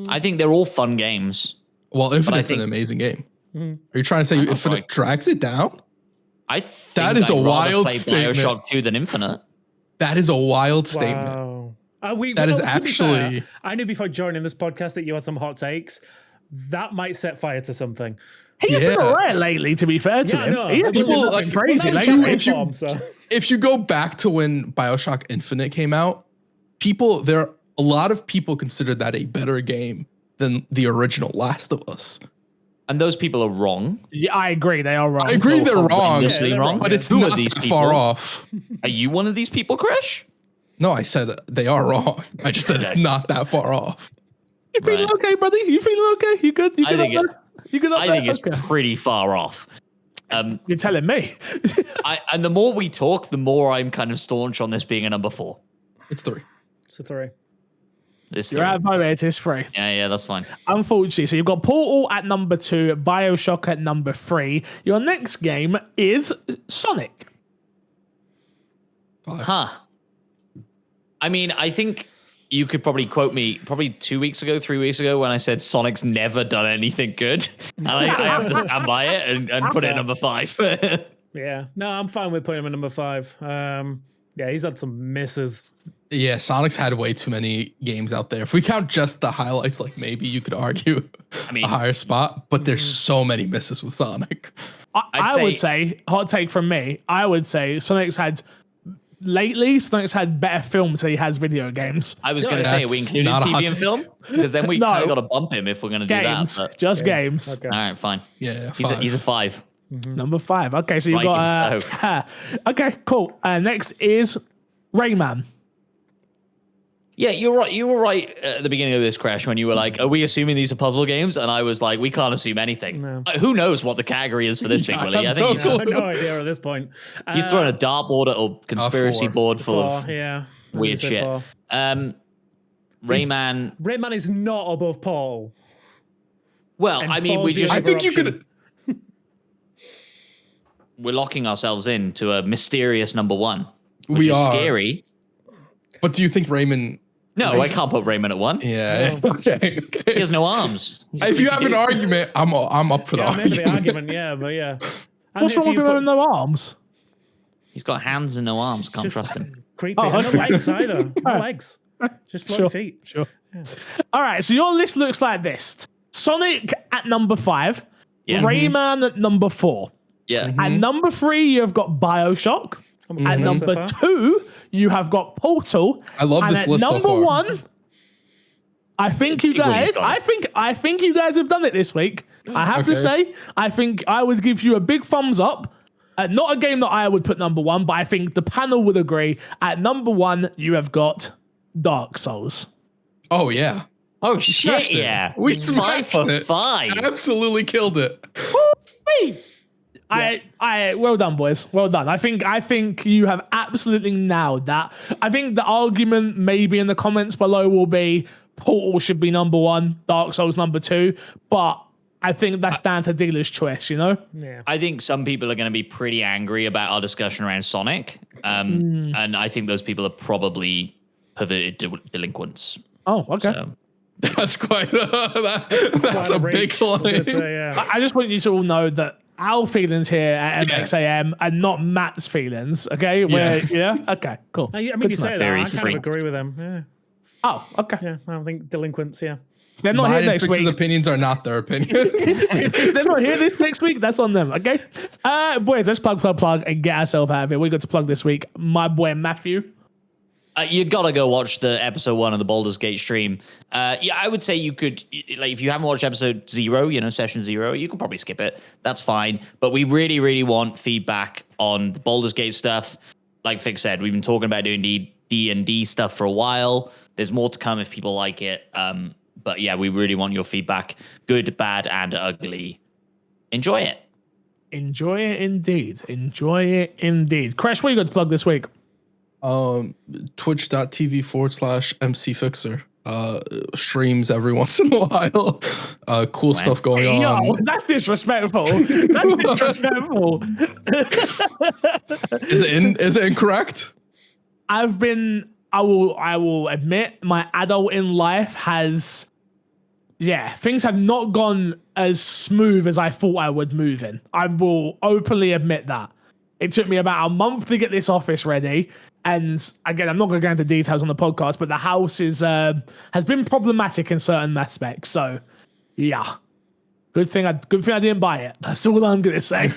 I think they're all fun games. Well, Infinite's think- an amazing game. Are you trying to say not Infinite right. drags it down? I think That is I'd a rather wild play statement. BioShock 2 than Infinite. That is a wild statement. Wow. That is to be actually- fair, I knew before joining this podcast that you had some hot takes. That might set fire to something. He's been Yeah. alright lately, to be fair to Yeah, I him. know. He has People, been like, crazy Well, lately. that's you- form, so. If you go back to when BioShock Infinite came out, a lot of people considered that a better game than the original Last of Us. And those people are wrong. Yeah, I agree. They are wrong. I agree they're wrong, Yeah, they're wrong. but it's Who are not these that people? far off. Are you one of these people, Crash? No, I said they are wrong. I just said it's Okay. not that far off. You feeling Right. okay, brother? You feeling okay? You good? You I good think up there? You good up I there? think it's Okay. pretty far off. You're telling me. And the more we talk, the more I'm kind of staunch on this being a number 4. It's 3. It's a 3. This You're out of my it is 3. yeah, that's fine. Unfortunately, so you've got Portal at number 2, BioShock at number 3. Your next game is Sonic. Huh. I mean, I think you could probably quote me probably 2 weeks ago, 3 weeks ago when I said Sonic's never done anything good. And I have to stand by it and put it at number 5. Yeah. No, I'm fine with putting him at number 5. Yeah, he's had some misses. Yeah, Sonic's had way too many games out there. If we count just the highlights, like maybe you could argue mean- a higher spot, but there's so many misses with Sonic. I would say, hot take from me, I would say Sonic's had better films than he has video games. I was going to say, are we That's including not a hot TV and take. film? Because then we No. kind of got to bump him if we're going to do Games. that. But, Just games. Okay. all right, fine. Yeah, He's a 5. Number 5. Okay, so you've Rightly got... okay, cool. Next is Rayman. Yeah, you're right. You were right at the beginning of this, Crash, when you were like, are we assuming these are puzzle games? And I was like, we can't assume anything. No. Who knows what the category is for this big Willie? I think I have no idea at this point. he's throwing a dartboard or conspiracy 4. board full 4, of yeah. weird I'd say shit. 4. Rayman. Rayman is not above Paul. Well, And I mean, four's we the just I think you option. could. we're locking ourselves into a mysterious number 1, which We is are. scary. But do you think Raymond? No, I can't put Rayman at 1. Yeah. Okay. He has no arms. He's a If you big have an dude. argument, I'm up for the Yeah, maybe the argument. argument, yeah, but yeah. And What's if wrong with you him put- having no arms? He's got hands and no arms. Can't just trust him. Creepy. Oh, And no okay. legs either. No legs. Just floaty Sure. feet. Sure. All right, so your list looks like this. Sonic at number 5. Yeah. Rayman at number 4. Yeah. At number 3, you've got BioShock. At number 2, you have got Portal. I love and this at list so number far. 1, I think you Big Willie's guys, got it. I think you guys have done it this week. I have to Okay. say, I think I would give you a big thumbs up. Not a game that I would put number 1, but I think the panel would agree. At number 1, you have got Dark Souls. Oh yeah. Oh shit! smashed it. Yeah, We 5 smashed for it. 5. Absolutely killed it. Well done, boys. Well done. I think you have absolutely nailed that. I think the argument maybe in the comments below will be Portal should be number 1, Dark Souls number 2, but I think that's down to dealer's choice, you know? Yeah. I think some people are going to be pretty angry about our discussion around Sonic, and I think those people are probably perverted delinquents. Oh, okay. So, That's quite. That's Quite a big reach, I'm gonna claim. say, yeah. I just want you to all know that our feelings here at MXAM are not Matt's feelings, okay? Yeah, okay, cool. I mean, Good you to say know. that. Very I kind freaked. of agree with them. Yeah. Oh, okay. Yeah, I think delinquents. Yeah. They're not here Mine and next Fix's week. opinions are not their opinions. If they're not here this next week, that's on them, okay? Boys, let's plug, and get ourselves out of it. We got to plug this week. My boy, Matthew. You gotta go watch the episode 1 of the Baldurs Gate stream. Yeah, I would say you could, like, if you haven't watched episode 0, session 0, you can probably skip it. That's fine. But we really, really want feedback on the Baldurs Gate stuff. Like Fix said, we've been talking about doing D&D stuff for a while. There's more to come if people like it. But yeah, we really want your feedback. Good, bad, and ugly. Enjoy it. Enjoy it indeed. Enjoy it indeed. Crash, what you got to plug this week? Twitch.tv/MC Fixer. Streams every once in a while. Cool stuff going on. Yo, that's disrespectful. That's disrespectful. Is it incorrect? I will admit my adult in life has, things have not gone as smooth as I thought I would move in. I will openly admit that. It took me about a month to get this office ready. And again, I'm not going to go into details on the podcast, but the house is has been problematic in certain aspects. So, yeah, good thing I didn't buy it. That's all I'm going to say.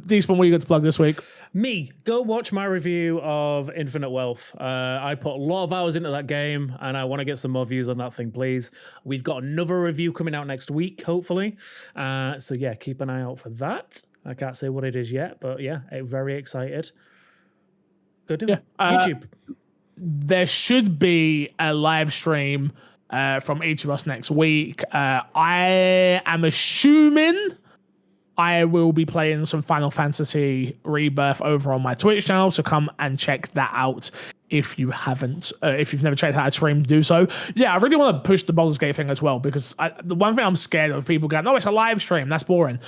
D-Spawn, what you got to plug this week? Me, go watch my review of Infinite Wealth. I put a lot of hours into that game, and I want to get some more views on that thing, please. We've got another review coming out next week, hopefully. So yeah, keep an eye out for that. I can't say what it is yet, but yeah, I'm very excited. Go do it. YouTube. There should be a live stream from each of us next week. I am assuming I will be playing some Final Fantasy Rebirth over on my Twitch channel, so come and check that out if you haven't. If you've never checked out a stream, do so. Yeah, I really want to push the Baldur's Gate thing as well, because the one thing I'm scared of, people going, "Oh, it's a live stream. That's boring."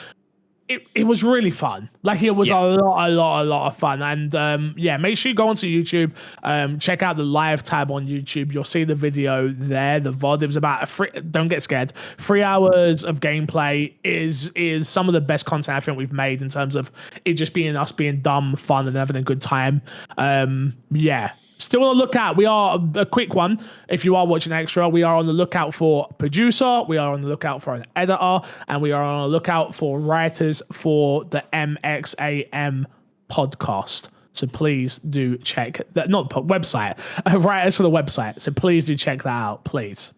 It was really fun. Like, it was a lot of fun. And make sure you go onto YouTube, check out the live tab on YouTube. You'll see the video there, the VOD. It was about don't get scared. 3 hours of gameplay is some of the best content I think we've made in terms of it just being us being dumb, fun, and having a good time. Still on the lookout. We are a quick one. If you are watching extra, we are on the lookout for producer. We are on the lookout for an editor, and we are on the lookout for writers for the MXAM podcast. So please do check that. Not the website. Writers for the website. So please do check that out. Please.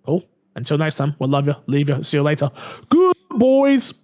Cool. Until next time, we'll love you. Leave you. See you later. Good boys.